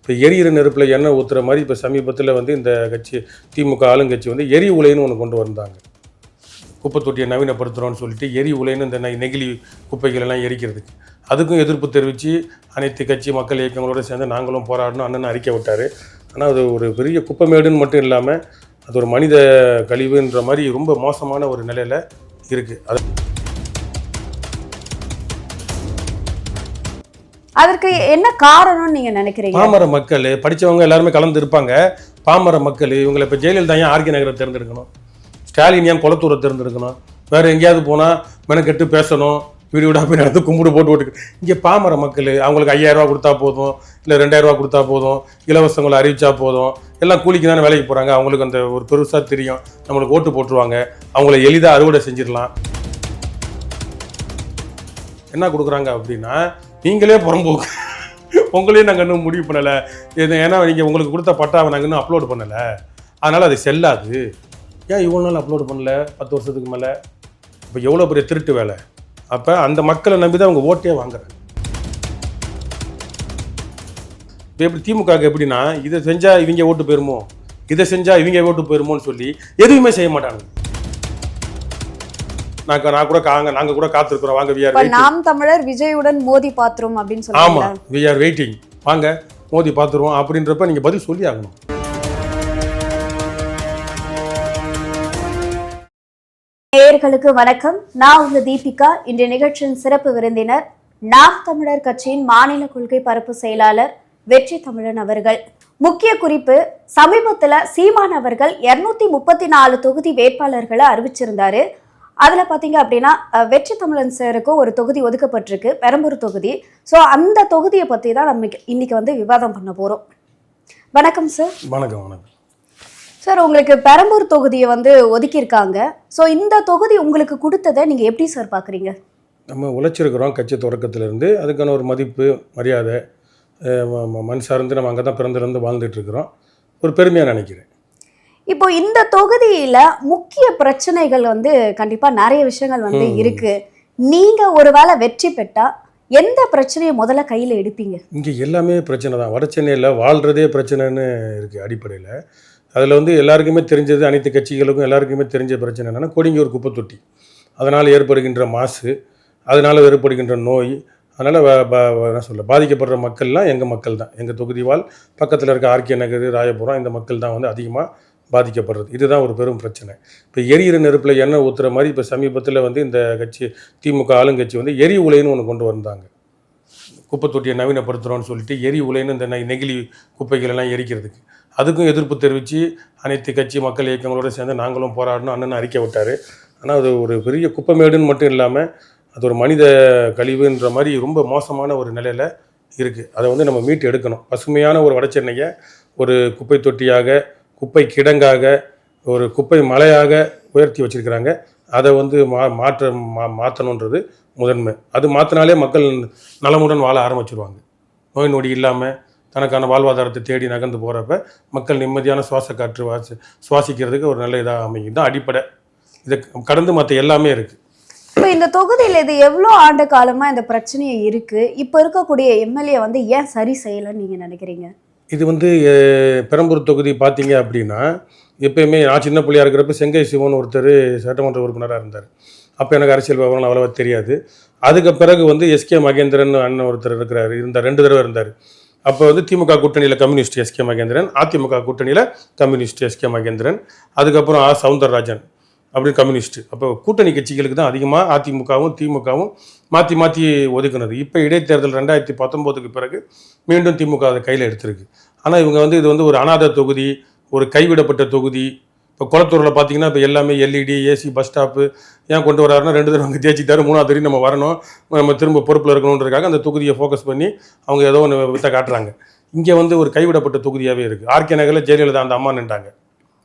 இப்போ எரியிற நெருப்பில் எண்ணெய் ஊற்றுற மாதிரி இப்போ சமீபத்தில் வந்து இந்த கட்சி திமுக ஆளுங்கட்சி வந்து எரி உலைன்னு ஒன்று கொண்டு வந்தாங்க. குப்பை தொட்டியை நவீனப்படுத்துகிறோன்னு சொல்லிட்டு எரி உலைன்னு இந்த நெகிழி குப்பைகள் எல்லாம் எரிக்கிறதுக்கு அதுக்கும் எதிர்ப்பு தெரிவித்து அனைத்து கட்சி மக்கள் இயக்கங்களோடு சேர்ந்து நாங்களும் போராடணும் அண்ணன் அறிக்கை விட்டார். ஆனால் அது ஒரு பெரிய குப்பைமேடுன்னு மட்டும் இல்லாமல் அது ஒரு மனித கழிவுன்ற மாதிரி ரொம்ப மோசமான ஒரு நிலையில் இருக்குது. அதற்கு என்ன காரணம்னு நீங்க நினைக்கிறீங்க? பாமர மக்கள் படித்தவங்க எல்லாருமே கலந்து இருப்பாங்க. பாமர மக்கள் இவங்களை இப்போ ஜெயலலிதா ஏன் ஆர்கே நகரை தேர்ந்தெடுக்கணும், ஸ்டாலின் ஏன் குளத்தூரை தேர்ந்தெடுக்கணும், வேறு எங்கேயாவது போனால் மெனக்கெட்டு பேசணும், வீடு வீடாக போய் நடந்து கும்பிடு போட்டு இங்கே பாமர மக்கள் அவங்களுக்கு 5000 ரூபா கொடுத்தா போதும், இல்லை 2000 ரூபா கொடுத்தா போதும், இலவசங்களை அறிவிச்சா போதும், எல்லாம் கூலிக்கு தானே வேலைக்கு போகிறாங்க. அவங்களுக்கு அந்த ஒரு பெருசாக தெரியும், நம்மளுக்கு ஓட்டு போட்டுருவாங்க, அவங்கள எளிதாக அறுவடை செஞ்சிடலாம். என்ன கொடுக்குறாங்க அப்படின்னா, நீங்களே புறம்போக்கு, உங்களையும் நாங்கள் இன்னும் முடிவு பண்ணலை, ஏன்னா நீங்கள் உங்களுக்கு கொடுத்த பட்டாவை நாங்கள் இன்னும் அப்லோட் பண்ணலை, அதனால் அது செல்லாது. ஏன் இவ்வளோ நாள் அப்லோடு பண்ணல 10 வருஷத்துக்கு மேலே? இப்போ எவ்வளோ பெரிய திருட்டு வேலை. அப்போ அந்த மக்களை நம்பி தான் அவங்க ஓட்டே வாங்குறாங்க. இப்போ எப்படி திமுக எப்படின்னா, இதை செஞ்சால் இவங்க ஓட்டு போயிருமோ, இதை செஞ்சால் இவங்க ஓட்டு போயிருமோன்னு சொல்லி எதுவுமே செய்ய மாட்டாங்க. நாங்க கூட காத்திருக்கிறோம், வாங்க we are waiting. நாம் தமிழர் விஜயுடன் மோதி பாத்துறோம் அப்படின்னு சொல்றாங்க. ஆமா, we are waiting, வாங்க மோதி பாத்துருவோம் அப்படின்றப்ப நீங்க பதில் சொல்லி ஆகணும். நேயர்களுக்கு வணக்கம், நான் உங்க தீபிகா. இன்றைய நிகழ்ச்சியின் சிறப்பு விருந்தினர் நாம் தமிழர் கட்சியின் மாநில கொள்கை பரப்பு செயலாளர் வெற்றி தமிழன் அவர்கள். முக்கிய குறிப்பு, சமீபத்துல சீமான் அவர்கள் 234 தொகுதி வேட்பாளர்களை அறிவிச்சிருந்தாரு. அதில் பார்த்தீங்க அப்படின்னா வெற்றி தமிழன் சாருக்கு ஒரு தொகுதி ஒதுக்கப்பட்டிருக்கு, பெரம்பூர் தொகுதி. ஸோ அந்த தொகுதியை பற்றி தான் நம்ம இன்னைக்கு வந்து விவாதம் பண்ண போகிறோம். வணக்கம் சார். வணக்கம். வணக்கம் சார். உங்களுக்கு பெரம்பூர் தொகுதியை வந்து ஒதுக்கியிருக்காங்க. ஸோ இந்த தொகுதி உங்களுக்கு கொடுத்ததை நீங்கள் எப்படி சார் பார்க்குறீங்க? நம்ம உழைச்சிருக்கிறோம் கட்சி தொடக்கத்திலேருந்து, அதுக்கான ஒரு மதிப்பு மரியாதை மண் சார்ந்து நம்ம அங்கே தான் பிறந்திருந்து வாழ்ந்துட்டுருக்குறோம். ஒரு பெருமையாக நினைக்கிறேன். இப்போ இந்த தொகுதியில முக்கிய பிரச்சனைகள் வந்து கண்டிப்பா நிறைய விஷயங்கள் வந்து இருக்கு. நீங்க ஒருவேளை வெற்றி பெற்றா எந்த பிரச்சனையை முதல்ல கையில எடுப்பீங்க? இங்கே எல்லாமே பிரச்சனை தான். வட சென்னையில் வாழ்கிறதே பிரச்சனைன்னு இருக்குது அடிப்படையில். அதில் வந்து எல்லாருக்குமே தெரிஞ்சது, அனைத்து கட்சிகளுக்கும் எல்லாருக்குமே தெரிஞ்ச பிரச்சனை என்னென்னா கொடிங்கூர் குப்பை தொட்டி, அதனால் ஏற்படுகின்ற மாசு, அதனால் ஏற்படுகின்ற நோய், அதனால் என்ன சொல்ல பாதிக்கப்படுற மக்கள்லாம் எங்கள் மக்கள் தான். எங்கள் தொகுதி வாழ் பக்கத்தில் இருக்க ஆர்கே நகர், ராயபுரம், இந்த மக்கள் தான் வந்து அதிகமாக பாதிக்கப்படுறது. இதுதான் ஒரு பெரும் பிரச்சனை. இப்போ எரியிற நெருப்பில் எண்ணெய் ஊற்றுற மாதிரி இப்போ சமீபத்தில் வந்து இந்த கட்சி திமுக ஆளுங்கட்சி வந்து எரி உலைன்னு ஒன்று கொண்டு வந்தாங்க. குப்பை தொட்டியை நவீனப்படுத்துகிறோன்னு சொல்லிட்டு எரி உலைன்னு இந்த நெகிழி குப்பைகள் எல்லாம் எரிக்கிறதுக்கு அதுக்கும் எதிர்ப்பு தெரிவித்து அனைத்து கட்சி மக்கள் இயக்கங்களோடு சேர்ந்து நாங்களும் போராடணும் அண்ணன் அறிக்கை விட்டார். ஆனால் அது ஒரு பெரிய குப்பைமேடுன்னு மட்டும் இல்லாமல் அது ஒரு மனித கழிவுன்ற மாதிரி ரொம்ப மோசமான ஒரு நிலையில் இருக்குது. அதை வந்து நம்ம மீட்டு எடுக்கணும். பசுமையான ஒரு வடசென்னையை ஒரு குப்பை தொட்டியாக, குப்பை கிடங்காக, ஒரு குப்பை மலையாக உயர்த்தி வச்சுருக்கிறாங்க. அதை வந்து மாற்றணுன்றது முதன்மை. அது மாற்றினாலே மக்கள் நலமுடன் வாழ ஆரம்பிச்சிருவாங்க. நோய் நொடி இல்லாமல் தனக்கான வாழ்வாதாரத்தை தேடி நகர்ந்து போகிறப்ப மக்கள் நிம்மதியான சுவாச காற்று சுவாசிக்கிறதுக்கு ஒரு நல்ல இதாக அமையும். தான் அடிப்படை. இதை கடந்து மற்ற எல்லாமே இருக்குது. இப்போ இந்த தொகுதியில் இது எவ்வளோ ஆண்டு காலமாக இந்த பிரச்சனையே இருக்குது. இப்போ இருக்கக்கூடிய எம்எல்ஏ வந்து ஏன் சரி செய்யலைன்னு நீங்கள் நினைக்கிறீங்க? இது வந்து பெரம்பூர் தொகுதி பார்த்தீங்க அப்படின்னா, எப்பயுமே நான் சின்ன பிள்ளையாக இருக்கிறப்ப செங்கை சிவன் ஒருத்தர் சட்டமன்ற உறுப்பினராக இருந்தார். அப்போ எனக்கு அரசியல் விவரம் அவ்வளோவா தெரியாது. அதுக்கு பிறகு வந்து எஸ்கே மகேந்திரன் அண்ணன் ஒருத்தர் இருந்தார், 2 தடவை இருந்தார். அப்போ வந்து திமுக கூட்டணியில் கம்யூனிஸ்ட் எஸ்கே மகேந்திரன், அதிமுக கூட்டணியில் கம்யூனிஸ்ட் எஸ்கே மகேந்திரன், அதுக்கப்புறம் சவுந்தரராஜன் அப்படின்னு கம்யூனிஸ்ட்டு. அப்போ கூட்டணி கட்சிகளுக்கு தான் அதிகமாக அதிமுகவும் திமுகவும் மாற்றி மாற்றி ஒதுக்குனது. இப்போ இடைத்தேர்தல் 2019க்கு பிறகு மீண்டும் திமுக அதை கையில் எடுத்திருக்கு. ஆனால் இவங்க வந்து இது வந்து ஒரு அனாதை தொகுதி, ஒரு கைவிடப்பட்ட தொகுதி. இப்போ குளத்தூரில் பார்த்தீங்கன்னா இப்போ எல்லாமே எல்இடி, ஏசி, பஸ் ஸ்டாப்பு ஏன் கொண்டு வராருன்னா 2 தடவை அங்கே ஜெயிச்சிட்டாரு, 3ஆவது தடவை நம்ம வரணும், நம்ம திரும்ப பொறுப்பில் இருக்கணுன்றதுக்காக அந்த தொகுதியை ஃபோக்கஸ் பண்ணி அவங்க ஏதோ ஒன்று வித்த காட்டுறாங்க. இங்கே வந்து ஒரு கைவிடப்பட்ட தொகுதியாகவே இருக்குது. ஆர்கே நகரில் ஜெயலலிதா அந்த அம்மா நின்றாங்க,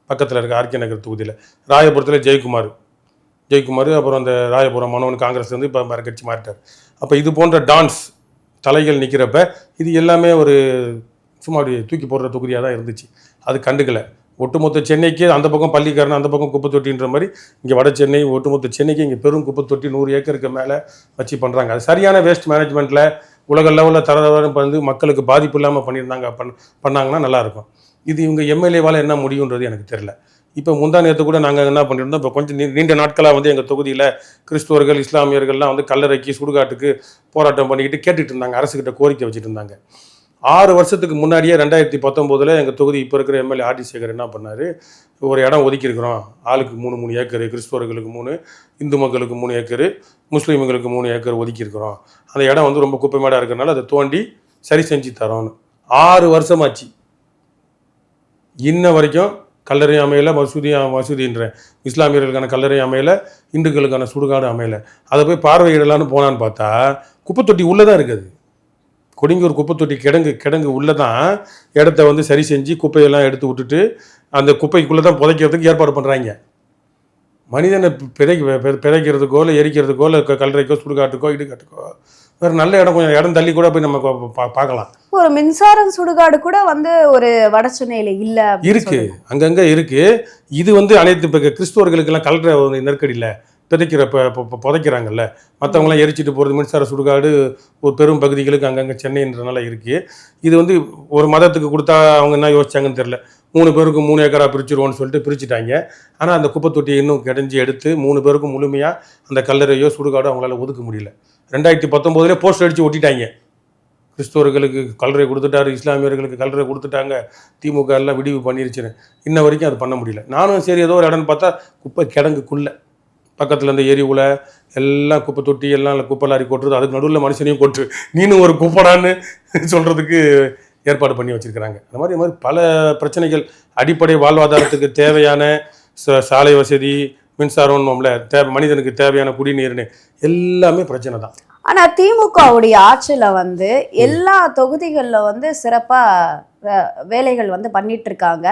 பக்கத்தில் இருக்க ஆர்கே நகர் தொகுதியில். ராயபுரத்தில் ஜெயக்குமார், அப்புறம் அந்த ராயபுரம் மனோன் காங்கிரஸ் வந்து இப்போ வேறு கட்சி மாறிட்டார். அப்போ இது போன்ற டான்ஸ் தலைகள் நிற்கிறப்ப இது எல்லாமே ஒரு சும்மா அப்படி தூக்கி போடுற தொகுதியாக தான் இருந்துச்சு. அது கண்டுக்கலை. ஒட்டுமொத்த சென்னைக்கு அந்த பக்கம் பள்ளிக்காரன், அந்த பக்கம் குப்பை தொட்டின்ற மாதிரி இங்கே வட சென்னை ஒட்டுமொத்த சென்னைக்கு இங்கே பெரும் குப்பை தொட்டி 100 ஏக்கருக்கு மேலே வச்சு பண்ணுறாங்க. அது சரியான வேஸ்ட் மேனேஜ்மெண்ட்டில் உலக லெவலில் தரவரம் வந்து மக்களுக்கு பாதிப்பு இல்லாமல் பண்ணாங்கன்னா நல்லாயிருக்கும். இது இவங்க எம்எல்ஏவால் என்ன முடியுன்றது எனக்கு தெரியல. இப்போ முந்தா நேற்று கூட நாங்கள் என்ன பண்ணியிருந்தோம், இப்போ கொஞ்சம் நீண்ட நாட்களாக வந்து எங்கள் தொகுதியில் கிறிஸ்துவர்கள் இஸ்லாமியர்கள்லாம் வந்து கல்லறைக்கு சுடுகாட்டுக்கு போராட்டம் பண்ணிக்கிட்டு கேட்டுட்டு இருந்தாங்க, அரசுக்கிட்ட கோரிக்கை வச்சுட்டு இருந்தாங்க. 6 வருஷத்துக்கு முன்னாடியே 2019 எங்கள் தொகுதி இப்போ இருக்கிற எம்எல்ஏ ஆர்டி சேகர் என்ன பண்ணார், ஒரு இடம் ஒதுக்கியிருக்கிறோம், ஆளுக்கு 3 ஏக்கர், கிறிஸ்துவர்களுக்கு 3, இந்து மக்களுக்கு 3 ஏக்கர், முஸ்லீம்களுக்கு 3 ஏக்கர் ஒதுக்கியிருக்கிறோம். அந்த இடம் வந்து ரொம்ப குப்பைமேடாக இருக்கிறனால அதை தோண்டி சரி செஞ்சு தரோன்னு 6 வருஷமாச்சு. இன்ன வரைக்கும் கல்லறையும் அமையலை, மசூதின்ற இஸ்லாமியர்களுக்கான கல்லறையும் அமையலை, இந்துக்களுக்கான சுடுகாடு அமையலை. அதை போய் பார்வையிடலான்னு போனான்னு பார்த்தா குப்பை தொட்டி உள்ளே தான் இருக்குது. கொடிங்கூர் குப்பை தொட்டி கிடங்கு உள்ளே தான் இடத்த வந்து சரி செஞ்சு குப்பையெல்லாம் எடுத்து விட்டுட்டு அந்த குப்பைக்குள்ளே தான் புதைக்கிறதுக்கு ஏற்பாடு பண்ணுறாங்க. மனிதனை பிதைக்கிறதுக்கோ இல்லை எரிக்கிறதுக்கோ இல்லை கல்லறைக்கோ சுடுகாட்டுக்கோ இடுகாட்டுக்கோ வேறு நல்ல இடம், கொஞ்சம் இடம் தள்ளி கூட போய் நம்ம பார்க்கலாம். ஒரு மின்சாரம் சுடுகாடு கூட வந்து ஒரு வடசென்னையில இல்ல இருக்கு, அங்கங்க இருக்கு. இது வந்து அனைத்து இப்போ கிறிஸ்துவர்களுக்கெல்லாம் கல்லறை நெருக்கடியில் புதைக்கிறாங்கல்ல, மற்றவங்களாம் எரிச்சிட்டு போகிறது மின்சார சுடுகாடு ஒரு பெரும் பகுதிகளுக்கு அங்கங்கே சென்னைன்றனால இருக்குது. இது வந்து ஒரு மதத்துக்கு கொடுத்தா அவங்க என்ன யோசிச்சாங்கன்னு தெரில, 3 பேருக்கு 3 ஏக்கரா பிரிச்சுருவோன்னு சொல்லிட்டு பிரிச்சுட்டாங்க. ஆனால் அந்த குப்பை தொட்டியை இன்னும் கிடைஞ்சி எடுத்து 3 பேருக்கும் முழுமையாக அந்த கல்லறையோ சுடுகாடோ அவங்களால ஒதுக்க முடியல. 2019 போஸ்டர் அடித்து ஒட்டிட்டாங்க, கிறிஸ்தவர்களுக்கு கல்லறை கொடுத்துட்டாரு, இஸ்லாமியர்களுக்கு கல்லறை கொடுத்துட்டாங்க, திமுக எல்லாம் விடிவு பண்ணிருச்சுன்னு. இன்ன வரைக்கும் அது பண்ண முடியல. நானும் சரி ஏதோ ஒரு இடம்னு பார்த்தா குப்பை கிடங்குக்குள்ளே பக்கத்தில் இந்த எரிவுல எல்லாம் குப்பை தொட்டி எல்லாம் குப்பை லாரி கொட்டுறது, அதுக்கு நடுவில் மனுஷனையும் கொட்டு நீனும் ஒரு குப்படான்னு சொல்கிறதுக்கு ஏற்பாடு பண்ணி வச்சுருக்கிறாங்க. அந்த மாதிரி பல பிரச்சனைகள், அடிப்படை வாழ்வாதாரத்துக்கு தேவையான சாலை வசதி, மின்சாரம்ல மனிதனுக்கு தேவையான குடிநீர்னு எல்லாமே பிரச்சனை தான். ஆனா திமுகவுடைய ஆட்சியில வந்து எல்லா தொகுதிகள்ல வந்து சிறப்பா வேலைகள் வந்து பண்ணிட்டு இருக்காங்க.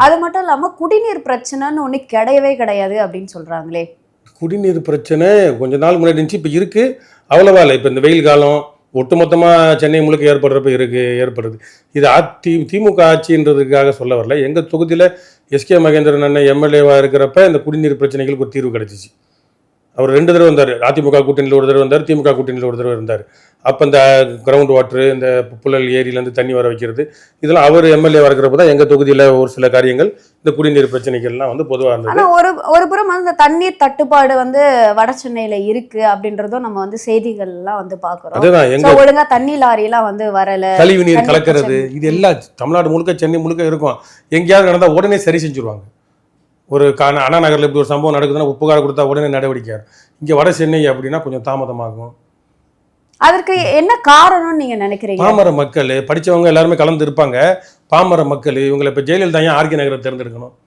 அது மட்டும் இல்லாம குடிநீர் பிரச்சனைன்னு ஒண்ணு கிடையவே கிடையாது அப்படின்னு சொல்றாங்களே. குடிநீர் பிரச்சனை கொஞ்ச நாள் முன்னாடி இருந்துச்சு, இப்போ இருக்குது, அவ்வளோவா இல்லை. இப்போ இந்த வெயில் காலம் ஒட்டுமொத்தமாக சென்னை முழுக்க ஏற்படுறது. இது திமுக ஆட்சின்றதுக்காக சொல்ல வரல. எங்கள் தொகுதியில் எஸ்கே மகேந்திரன் அண்ணன் எம்எல்ஏவாக இருக்கிறப்ப இந்த குடிநீர் பிரச்சனைகளுக்கு ஒரு தீர்வு கிடச்சிச்சு. அவர் 2 தடவை வந்தார், அதிமுக கூட்டணியில் ஒரு தடவை வந்தார், திமுக கூட்டணியில் ஒரு தடவை இருந்தார். அப்போ இந்த கிரவுண்ட் வாட்ரு, இந்த புழல் ஏரியிலேருந்து தண்ணி வர வைக்கிறது, இதெல்லாம் அவர் எம்எல்ஏவாக இருக்கிறப்ப தான் எங்கள் தொகுதியில் ஒரு சில காரியங்கள், இந்த குடிநீர் பிரச்சனைகள்லாம் வந்து பொதுவாக இருந்தது. ஆனால் ஒரு புறம் வந்து இந்த தண்ணீர் தட்டுப்பாடு வந்து வட சென்னையில் இருக்குது அப்படின்றதும் நம்ம வந்து செய்திகள்லாம் வந்து பார்க்குறோம். அதுதான் எங்க ஒழுங்காக தண்ணி லாரியெல்லாம் வந்து வரலை, கழிவு நீர் கலக்கிறது, இது எல்லாம் தமிழ்நாடு முழுக்க சென்னை முழுக்க இருக்கும். எங்கேயாவது நடந்தால் உடனே சரி செஞ்சுருவாங்க. ஒரு அண்ணா நகரில் இப்படி ஒரு சம்பவம் நடக்குதுன்னா புகார் கொடுத்தா உடனே நடவடிக்கை. இங்கே வட சென்னை அப்படின்னா கொஞ்சம் தாமதமாகும். அதற்கு என்ன காரணம்னு நீங்க நினைக்கிறீங்க? பாமர மக்கள், படித்தவங்க எல்லாருமே கலந்து இருப்பாங்க. பாமர மக்கள் இவங்களை இப்போ ஜெயலலிதா ஏன் ஆர்கே நகரை தேர்ந்தெடுக்கணும்,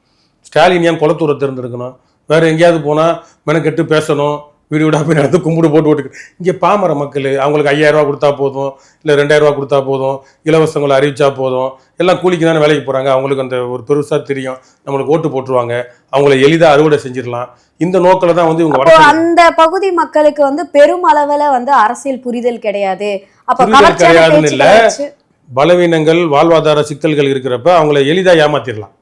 ஸ்டாலின் ஏன் குளத்தூரை தேர்ந்தெடுக்கணும், வேறு எங்கேயாவது போனால் மெனக்கெட்டு பேசணும், வீடு வீடாக போய் நடந்து கும்பிடு போட்டு இங்கே பாமர மக்கள் அவங்களுக்கு 5000 ரூபா கொடுத்தா போதும், இல்லை 2000 ரூபா கொடுத்தா போதும், இலவசங்களை அறிவிச்சா போதும், எல்லாம் கூலிக்கு தானே வேலைக்கு போகிறாங்க. அவங்களுக்கு அந்த ஒரு பெருசாக தெரியும், நம்மளுக்கு ஓட்டு போட்டுருவாங்க, அவங்கள எளிதாக அறுவடை செஞ்சிடலாம். இந்த நோக்கில் தான் வந்து இவங்க அந்த பகுதி மக்களுக்கு வந்து பெரும் அளவில் வந்து அரசியல் புரிதல் கிடையாது. புரிதல் கிடையாதுன்னு இல்லை, பலவீனங்கள் வாழ்வாதார சிக்கல்கள் இருக்கிறப்ப அவங்கள எளிதாக ஏமாத்திடலாம்.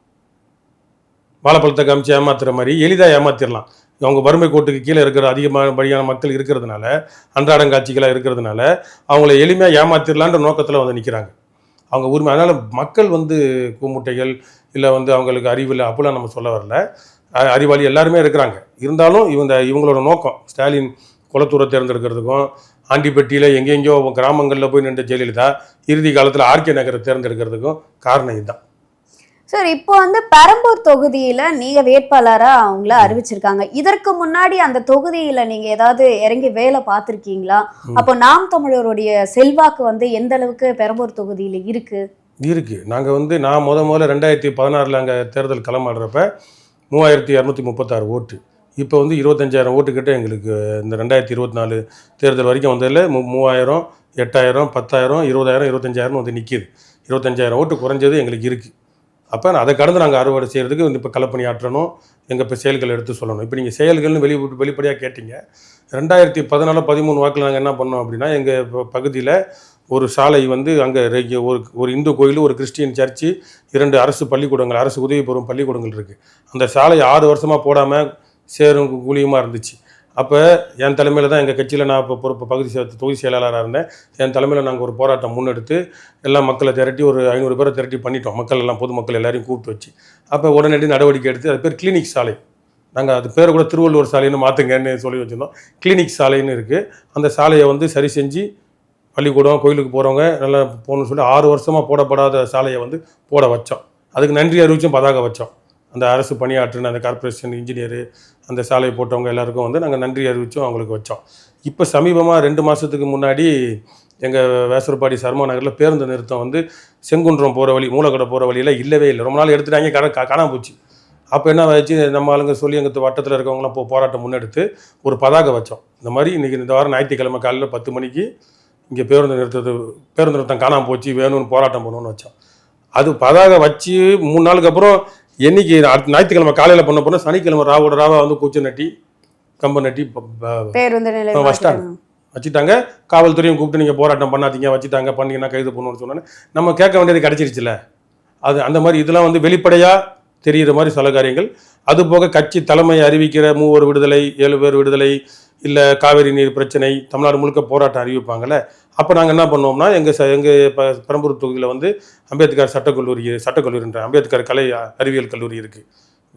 வாழைப்பழத்தை காமிச்சு ஏமாத்துற மாதிரி எளிதாக ஏமாத்திடலாம். அவங்க வறுமை கோட்டுக்கு கீழே இருக்கிற அதிகமான மக்கள் இருக்கிறதுனால, அன்றாடங்காட்சிகளாக இருக்கிறதுனால அவங்கள எளிமையாக ஏமாத்திடலான்ற நோக்கத்தில் வந்து நிற்கிறாங்க அவங்க உரிமை. அதனால் மக்கள் வந்து கூமுட்டைகள் இல்லை வந்து அவங்களுக்கு அறிவில் அப்படிலாம் நம்ம சொல்ல வரல, அறிவாளி எல்லாருமே இருக்கிறாங்க. இருந்தாலும் இவங்களோட நோக்கம் ஸ்டாலின் குளத்தூரை தேர்ந்தெடுக்கிறதுக்கும், ஆண்டிப்பட்டியில் எங்கெங்கேயோ கிராமங்களில் போய் நின்ற ஜெயலலிதா இறுதி காலத்தில் ஆர்கே நகரை தேர்ந்தெடுக்கிறதுக்கும் காரணம் இதுதான். சார், இப்போ வந்து பெரம்பூர் தொகுதியில நீங்க வேட்பாளரா அவங்கள அறிவிச்சிருக்காங்க. இதற்கு முன்னாடி அந்த தொகுதியில நீங்க ஏதாவது இறங்கி வேலை பார்த்துருக்கீங்களா? அப்போ நாம் தமிழருடைய செல்வாக்கு வந்து எந்த அளவுக்கு பெரம்பூர் தொகுதியில இருக்கு? நாங்கள் வந்து நான் முதல்ல 2016 அங்கே தேர்தல் களமாடுறப்ப 3236 ஓட்டு. இப்போ வந்து 25,000 ஓட்டு கிட்ட எங்களுக்கு இந்த 2024 தேர்தல் வரைக்கும் வந்ததில் 3000, 8000, 10,000, 20,000, 25,000 வந்து நிற்கிது. 25,000 ஓட்டு குறைஞ்சது எங்களுக்கு இருக்குது. அப்போ அதை கடந்து நாங்கள் அறுவடை செய்கிறதுக்கு இப்போ களப்பணி ஆற்றணும், எங்கள் இப்போ செயல்கள் எடுத்து சொல்லணும். இப்போ நீங்கள் செயல்கள்னு வெளிப்படையாக கேட்டீங்க. 2014-13 வாக்கில் நாங்கள் என்ன பண்ணோம் அப்படின்னா, எங்கள் பகுதியில் ஒரு சாலை வந்து அங்கே ஒரு இந்து கோயில், ஒரு கிறிஸ்டியன் சர்ச்சு, 2 அரசு பள்ளிக்கூடங்கள், அரசு உதவி பெறும் பள்ளிக்கூடங்கள் இருக்குது. அந்த சாலை 6 வருஷமாக போடாமல் சேரும் குழியுமாக இருந்துச்சு. அப்போ என் தலைமையில் தான் எங்கள் கட்சியில் நான் இப்போ பொறுப்பு தொகுதி செயலாளராக இருந்தேன். என் தலைமையில் நாங்கள் ஒரு போராட்டம் முன்னெடுத்து எல்லாம் மக்களை திரட்டி ஒரு 500 பேரை திரட்டி பண்ணிட்டோம். மக்கள் எல்லாம் பொதுமக்கள் எல்லாரையும் கூப்பிட்டு வச்சு அப்போ உடனடி நடவடிக்கை எடுத்து அது பேர் கிளினிக் சாலை. நாங்கள் அது பேர் கூட திருவள்ளுவர் சாலைன்னு மாற்றுங்கன்னு சொல்லி வச்சுருந்தோம். கிளினிக் சாலைன்னு இருக்குது. அந்த சாலையை வந்து சரி செஞ்சு பள்ளிக்கூடம் கோயிலுக்கு போகிறவங்க நல்லா போகணும்னு சொல்லி 6 வருஷமாக போடப்படாத சாலையை வந்து போட வச்சோம். அதுக்கு நன்றி அறிவிச்சும் பதாகை வச்சோம். அந்த அரசு பணியாற்றின அந்த கார்ப்பரேஷன் இன்ஜினியரு அந்த சாலையை போட்டவங்க எல்லாருக்கும் வந்து நாங்கள் நன்றி அறிவிச்சும் அவங்களுக்கு வச்சோம். இப்போ சமீபமாக 2 மாதத்துக்கு முன்னாடி எங்கள் வேசரப்பாடி சர்மா நகரில் பேருந்து நிறுத்தம் வந்து செங்குன்றம் போகிற வழி மூலக்கடை போகிற வழியில் இல்லவே இல்லை. ரொம்ப நாள் எடுத்துட்டாங்க, காணாமல் போச்சு. அப்போ என்ன வச்சு நம்ம ஆளுங்க சொல்லி எங்கள் வட்டத்தில் இருக்கவங்களாம் போராட்டம் முன்னெடுத்து ஒரு பதாகை வச்சோம். இந்த மாதிரி இன்றைக்கி இந்த வாரம் ஞாயிற்றுக்கிழமை காலையில் 10 மணிக்கு இங்கே பேருந்து நிறுத்தம் காணாமல் போச்சு, வேணும்னு போராட்டம் பண்ணணும்னு வச்சோம். அது பதாகை வச்சு 3 நாளுக்கு அப்புறம் என்னைக்கு அடுத்த ஞாயிற்றுக்கிழமை காலையில் பண்ண போனால் சனிக்கிழமை ராவா வந்து கூச்சம் நட்டி கம்பம் நட்டி வச்சுட்டாங்க. காவல்துறையும் கூப்பிட்டு நீங்கள் போராட்டம் பண்ணாதீங்க, வச்சுட்டாங்க, பண்ணீங்கன்னா கைது பண்ணணும்னு சொன்னோன்னே நம்ம கேட்க வேண்டியது கிடச்சிருச்சுல. அது அந்த மாதிரி இதெல்லாம் வந்து வெளிப்படையாக தெரிகிற மாதிரி சில காரியங்கள். அதுபோக கட்சி தலைமை அறிவிக்கிற 3 விடுதலை 7 பேர் விடுதலை இல்லை காவேரி நீர் பிரச்சனை தமிழ்நாடு முழுக்க போராட்டம் அறிவிப்பாங்கள்ல. அப்போ நாங்கள் என்ன பண்ணோம்னா எங்கள் பெரம்பூர் தொகுதியில் வந்து அம்பேத்கர் சட்டக்கல்லூரின்ற அம்பேத்கர் கலை அறிவியல் கல்லூரி இருக்குது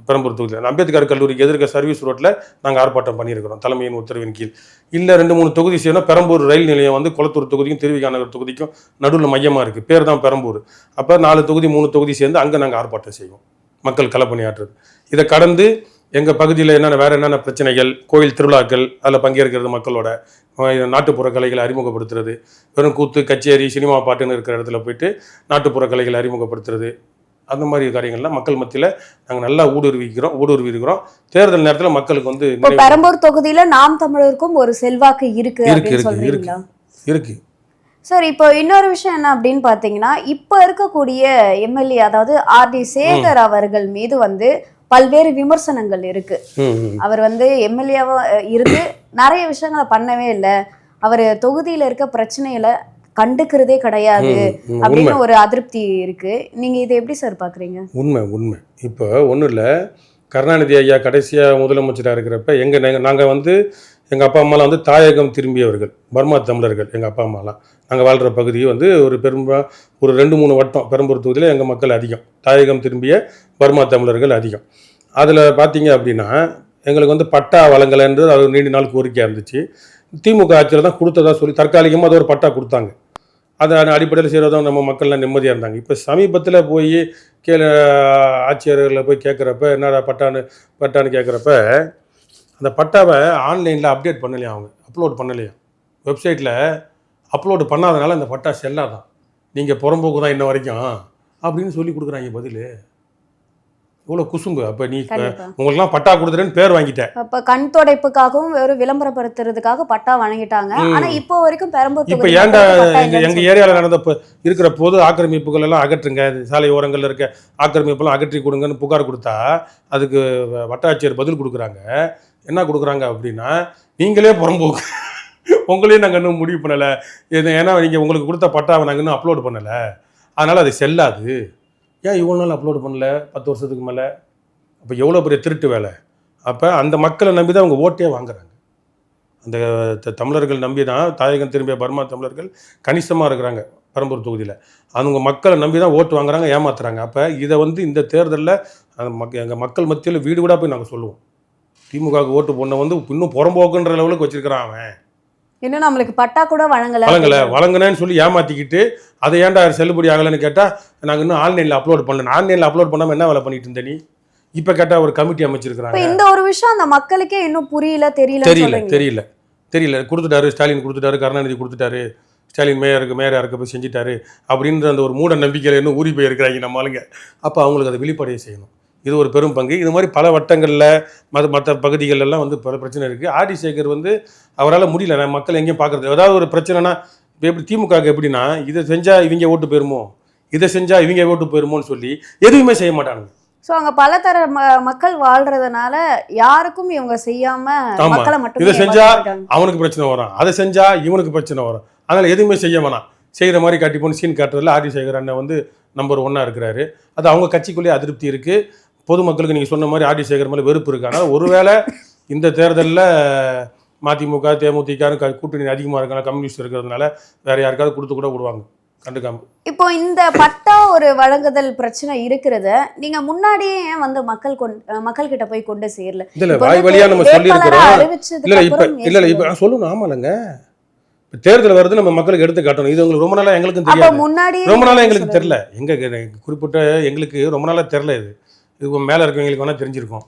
பெரம்பூர் தொகுதியில். அந்த அம்பேத்கர் கல்லூரிக்கு எதிர்க்க சர்வீஸ் ரோட்டில் நாங்கள் ஆர்ப்பாட்டம் பண்ணியிருக்கிறோம் தலைமையின் உத்தரவின் கீழ். இல்லை 2-3 தொகுதி செய்யணும். பெரம்பூர் ரயில் நிலையம் வந்து குளத்தூர் தொகுதிக்கும் திருவிகா நகர் தொகுதிக்கும் நடுவில் மையமாக இருக்குது. பேர் தான் பெரம்பூர். அப்போ 4 தொகுதி 3 தொகுதி சேர்ந்து அங்கே நாங்கள் ஆர்ப்பாட்டம் செய்வோம். மக்கள் களப்பணியாற்றுறது. இதை கடந்து எங்கள் பகுதியில் வேறு என்னென்ன பிரச்சனைகள், கோயில் திருவிழாக்கள் அதில் பங்கேற்கிறது, மக்களோட நாட்டுப்புற கலைகளை அறிமுகப்படுத்துறது, வெறும் கூத்து கச்சேரி சினிமா பாட்டுன்னு இருக்கிற இடத்துல போயிட்டு நாட்டுப்புற கலைகளை அறிமுகப்படுத்துறது, அந்த மாதிரி காரியங்கள்லாம் மக்கள் மத்தியில் நாங்கள் நல்லா ஊடுருவி இருக்கிறோம். தேர்தல் நேரத்தில் மக்களுக்கு வந்து பெரம்பூர் தொகுதியில் நாம் தமிழருக்கும் ஒரு செல்வாக்கு இருக்கு. சார், இப்போ இன்னொரு விஷயம் என்ன அப்படின்னு பார்த்தீங்கன்னா, இப்போ இருக்கக்கூடிய எம்எல்ஏ அதாவது ஆர்டி சேகர் அவர்கள் மீது வந்து பல்வேறு விமர்சனங்கள் இருக்கு. அவர் வந்து எம்எல்ஏவா இருந்து நிறைய விஷயங்களை பண்ணவே இல்லை, அவர் தொகுதியில இருக்க பிரச்சனைகளை கண்டுக்கிறதே கிடையாது அப்படின்னு ஒரு அதிருப்தி இருக்கு. நீங்க இதை எப்படி சார் பாக்குறீங்க? உண்மை. இப்போ ஒன்றும் இல்லை, கருணாநிதி ஐயா கடைசியாக முதலமைச்சராக இருக்கிறப்ப நாங்கள் வந்து எங்கள் அப்பா அம்மாலாம் வந்து தாயகம் திரும்பியவர்கள், பர்மா தமிழர்கள். எங்கள் அப்பா அம்மாலாம் நாங்கள் வாழ்கிற பகுதி வந்து ஒரு 2-3 வட்டம் பெரம்பூர் தொகுதியில் எங்கள் மக்கள் அதிகம், தாயகம் திரும்பிய பர்மா தமிழர்கள் அதிகம். அதில் பார்த்தீங்க அப்படின்னா எங்களுக்கு வந்து பட்டா வழங்கலைன்றது அது நீண்ட நாள் கோரிக்கையாக இருந்துச்சு. திமுக ஆட்சியில் தான் கொடுத்ததா சொல்லி தற்காலிகமாக அது ஒரு பட்டா கொடுத்தாங்க. அதை அடிப்படையில் செய்கிறதும் நம்ம மக்கள்லாம் நிம்மதியாக இருந்தாங்க. இப்போ சமீபத்தில் போய் ஆட்சியர்களை போய் கேட்குறப்ப என்னடா பட்டான்னு கேட்குறப்ப அந்த பட்டாவை ஆன்லைனில் அப்டேட் பண்ணலையா, அவங்க அப்லோட் பண்ணலையா, வெப்சைட்டில் அப்லோடு பண்ணாதனால அந்த பட்டா செல்லாதான், நீங்கள் புறம்போக்கு தான் இன்ன வரைக்கும் அப்படின்னு சொல்லி கொடுக்குறாங்க பதில். இவ்வளோ குசும்பு. அப்போ நீ உங்களுக்குலாம் பட்டா கொடுத்துறேன்னு பேர் வாங்கிட்டேன். அப்போ கண் துடைப்புக்காகவும் வெறும் விளம்பரப்படுத்துறதுக்காக பட்டா வழங்கிட்டாங்க. ஆனால் இப்போ வரைக்கும் பெரம்பூர் இப்போ ஏன்டா எங்கள் ஏரியாவில் நடந்த இருக்கிற பொது ஆக்கிரமிப்புகள் எல்லாம் அகற்றுங்க, சாலை ஓரங்களில் இருக்க ஆக்கிரமிப்பெல்லாம் அகற்றி கொடுங்கன்னு புகார் கொடுத்தா அதுக்கு வட்டாட்சியர் பதில் கொடுக்குறாங்க. என்ன கொடுக்குறாங்க அப்படின்னா, நீங்களே புறம்போக்கு, உங்களையும் நாங்கள் இன்னும் முடிவு பண்ணலை, ஏன்னா நீங்கள் உங்களுக்கு கொடுத்த பட்டாவை நாங்கள் இன்னும் அப்லோட் பண்ணலை, அதனால் அது செல்லாது. ஏன் இவ்வளோ நாள் அப்லோடு பண்ணல 10 வருஷத்துக்கு மேலே? அப்போ எவ்வளோ பெரிய திருட்டு வேலை. அப்போ அந்த மக்களை நம்பி தான் அவங்க ஓட்டே வாங்குறாங்க. அந்த தமிழர்கள் நம்பி தான் தாயகம் திரும்பிய பர்மா தமிழர்கள் கணிசமாக இருக்கிறாங்க பெரம்பூர் தொகுதியில். அவங்க மக்களை நம்பி தான் ஓட்டு வாங்குறாங்க, ஏமாத்துறாங்க. அப்போ இதை வந்து இந்த தேர்தலில் எங்கள் மக்கள் மத்தியில் வீடு வீடாக போய் நாங்கள் சொல்லுவோம், திமுகவுக்கு ஓட்டு போன வந்து இன்னும் புறம்போக்குன்ற லெவலுக்கு வச்சிருக்கிறான் அவன், இன்னும் நம்மளுக்கு பட்டா கூட வழங்கினேன்னு சொல்லி ஏமாத்திக்கிட்டு அதை ஏன்டா செல்லுபடி ஆகலைன்னு கேட்டால் நாங்கள் இன்னும் ஆன்லைனில் அப்லோட் பண்ணல. ஆன்லைனில் அப்லோட் பண்ணாமல் என்ன வேலை பண்ணிட்டு இருந்த நீ? இப்போ கேட்டால் ஒரு கமிட்டி அமைச்சிருக்கிறாங்க. இந்த ஒரு விஷயம் அந்த மக்களுக்கே இன்னும் தெரியல. கொடுத்துட்டாரு, ஸ்டாலின் கொடுத்துட்டாரு, கருணாநிதி கொடுத்துட்டாரு, ஸ்டாலின் மேயராக இருக்க போய் செஞ்சுட்டாரு அப்படின்ற அந்த ஒரு மூட நம்பிக்கையில் இன்னும் ஊறி போயிருக்கிறாங்க நம்ம ஆளுங்க. அப்போ அவங்களுக்கு அதை வெளிப்படையை செய்யணும். இது ஒரு பெரும் பங்கு. இது மாதிரி பல வட்டங்களில் மற்ற பகுதிகளெல்லாம் வந்து பல பிரச்சனை இருக்குது. ஆர்டி சேகர் வந்து அவரால் முடியல, நான் மக்கள் எங்கேயும் பார்க்குறது. ஏதாவது ஒரு பிரச்சனைனா இப்போ எப்படி திமுகவுக்கு எப்படின்னா, இதை செஞ்சால் இவங்க ஓட்டு போயிருமோ, இதை செஞ்சால் இவங்க ஓட்டு போயிருமோன்னு சொல்லி எதுவுமே செய்ய மாட்டானுங்க. ஸோ அங்கே பலதர மக்கள் வாழ்றதுனால யாருக்கும் இவங்க செய்யாமல் மக்களை மட்டும் இதை செஞ்சால் அவனுக்கு பிரச்சனை வரும், அதை செஞ்சால் இவனுக்கு பிரச்சனை வரும், அதனால் எதுவுமே செய்ய வேணாம், செய்கிற மாதிரி காட்டி போன சீன் காட்டுறதுல ஆர்டி சேகர் அண்ணன் வந்து நம்பர் 1 இருக்கிறாரு. அது அவங்க கட்சிக்குள்ளேயே அதிருப்தி இருக்குது. பொதுமக்களுக்கு நீங்கள் சொன்ன மாதிரி ஆர்டி சேகர் மேலே வெறுப்பு இருக்கு. ஆனால் ஒருவேளை இந்த தேர்தலில் மதிமுக தேமுதிக கூட்டணி அதிகமாக இருக்காங்க, கம்யூனிஸ்ட் இருக்கிறதுனால வேற யாருக்காவது கொடுத்து கூட விடுவாங்க கண்டுக்காம. இப்போ இந்த பட்டா ஒரு வழங்குதல் பிரச்சனை இருக்கிறத நீங்க முன்னாடியே ஏன் வந்து மக்கள் கிட்ட போய் கொண்டு சேரல? இல்ல வாய் வழியா நம்ம சொல்லி இருக்கிறோம். இல்ல இப்ப நான் சொல்லணும். ஆமாலங்க, தேர்தல் வருது, நம்ம மக்களுக்கு எடுத்து காட்டணும். இது உங்களுக்கு ரொம்ப நாளா எங்களுக்கும் தெரியாது, ரொம்ப நாளா எங்களுக்கு தெரியல. குறிப்பிட்ட எங்களுக்கு ரொம்ப நாளா தெரியல. இது மேலே இருக்கவங்களுக்கு வேணால் தெரிஞ்சிருக்கும்,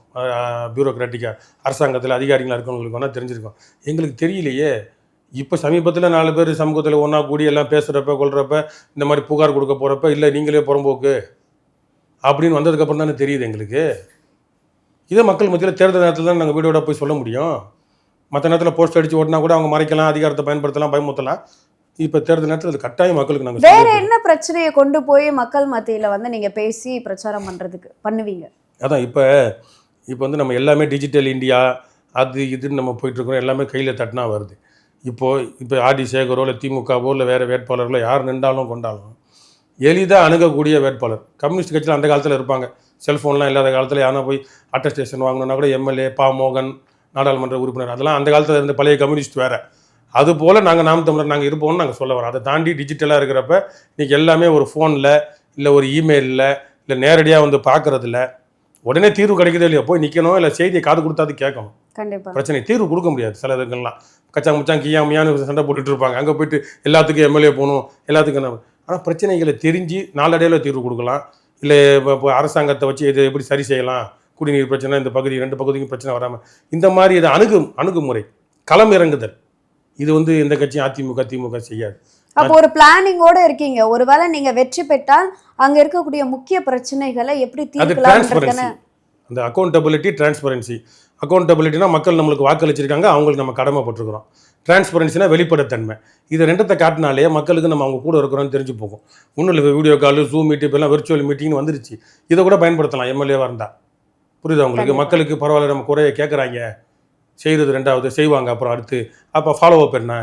பியூரோக்ராட்டிக்காக அரசாங்கத்தில் அதிகாரிகளாக இருக்கவங்களுக்கு வேணால் தெரிஞ்சிருக்கும், எங்களுக்கு தெரியலையே. இப்போ சமீபத்தில் 4 பேர் சமூகத்தில் ஒன்றா கூடி எல்லாம் பேசுகிறப்ப கொள்கிறப்ப இந்த மாதிரி புகார் கொடுக்க போகிறப்ப இல்லை நீங்களே புறம்போக்கு அப்படின்னு வந்ததுக்கப்புறம் தானே தெரியுது எங்களுக்கு. இதே மக்கள் மத்தியில் தேர்தல் நேரத்தில் தான் நாங்கள் வீடியோட போய் சொல்ல முடியும். மற்ற நேரத்தில் போஸ்ட் அடித்து ஓட்டினா கூட அவங்க மறைக்கலாம், அதிகாரத்தை பயன்படுத்தலாம், பயமுறுத்தலாம். இப்போ தேர்தல் நேரத்தில் அது கட்டாயம் மக்களுக்கு நாங்கள் வேற என்ன பிரச்சனையை கொண்டு போய் மக்கள் மத்தியில் வந்து நீங்கள் பேசி பிரச்சாரம் பண்ணுவீங்க? அதான் இப்போ வந்து நம்ம எல்லாமே டிஜிட்டல் இந்தியா அது இதுன்னு நம்ம போயிட்டுருக்கோம். எல்லாமே கையில் தட்டினா வருது. இப்போ ஆர்டி சேகரோ இல்லை திமுகவோ இல்லை வேறு வேட்பாளர்களோ யார் நின்றாலும் கொண்டாலும் எளிதாக அணுகக்கூடிய வேட்பாளர் கம்யூனிஸ்ட் கட்சியில் அந்த காலத்தில் இருப்பாங்க. செல்ஃபோன்லாம் இல்லாத காலத்தில் யாரா போய் அட்டஸ்டேஷன் வாங்கணுன்னா கூட எம்எல்ஏ மோகன் நாடாளுமன்ற உறுப்பினர் அதெல்லாம் அந்த காலத்தில் இருந்த பழைய கம்யூனிஸ்ட் வேறு. அதுபோல் நாங்கள் நாம் தமிழர் நாங்கள் இருப்போம்னு நாங்கள் சொல்ல வரோம். அதை தாண்டி டிஜிட்டலாக இருக்கிறப்ப இன்றைக்கி எல்லாமே ஒரு ஃபோனில் இல்லை ஒரு இமெயிலில் இல்லை நேரடியாக வந்து பார்க்குறதில்ல உடனே தீர்வு கிடைக்குதோ இல்லையா, போய் நிற்கணும், இல்லை செய்தியை காது கொடுத்தாது கேட்கணும். கண்டிப்பாக பிரச்சனை தீர்வு கொடுக்க முடியாது. சில இதுக்கெல்லாம் கச்சாங் முச்சாங் கியாமியான்னு சண்டை போட்டுட்டு இருப்பாங்க. அங்கே போயிட்டு எல்லாத்துக்கும் எம்எல்ஏ போகணும், எல்லாத்துக்கும் என்ன. ஆனால் பிரச்சனைகளை தெரிஞ்சு நாளடைவில் தீர்வு கொடுக்கலாம். இல்லை இப்போ அரசாங்கத்தை வச்சு இதை எப்படி சரி செய்யலாம், குடிநீர் பிரச்சனை இந்த பகுதி 2 பகுதிக்கும் பிரச்சனை வராமல் இந்த மாதிரி இதை அணுகுமுறை களம் இறங்குதல் இது வந்து எந்த கட்சியும் அதிமுக திமுக செய்யாது. அப்போ ஒரு பிளானிங்கோட இருக்கீங்க. ஒருவேளை நீங்க வெற்றி பெற்றால் அங்க இருக்கக்கூடிய முக்கிய பிரச்சனைகளை எப்படி தீர்க்கலாம்? அந்த அக்கௌண்டபிலிட்டி டிரான்ஸ்பரன்சி. அக்கௌண்டபிலிட்டினா மக்கள் நம்மளுக்கு வாக்களிச்சிருக்காங்க, அவங்களுக்கு நம்ம கடமைப்பட்டிருக்கிறோம். டிரான்ஸ்பரன்சினா வெளிப்படைத்தன்மை. இது ரெண்டத்தை காட்டினாலே மக்களுக்கு நம்ம அவங்க கூட இருக்கிறோம்னு தெரிஞ்சு போகும். ஒன்றும் இல்லை, வீடியோ கால் ஜூம் மீட் இப்போல்லாம் விர்ச்சுவல் மீட்டிங்னு வந்துருச்சு. இதை கூட பயன்படுத்தலாம் எம்எல்ஏவாக இருந்தால். புரியுதா உங்களுக்கு? மக்களுக்கு பரவாயில்ல நம்ம குறைய கேட்குறாங்க, செய்கிறது 2வது செய்வாங்க, அப்புறம் அடுத்து அப்போ ஃபாலோ அப் என்ன,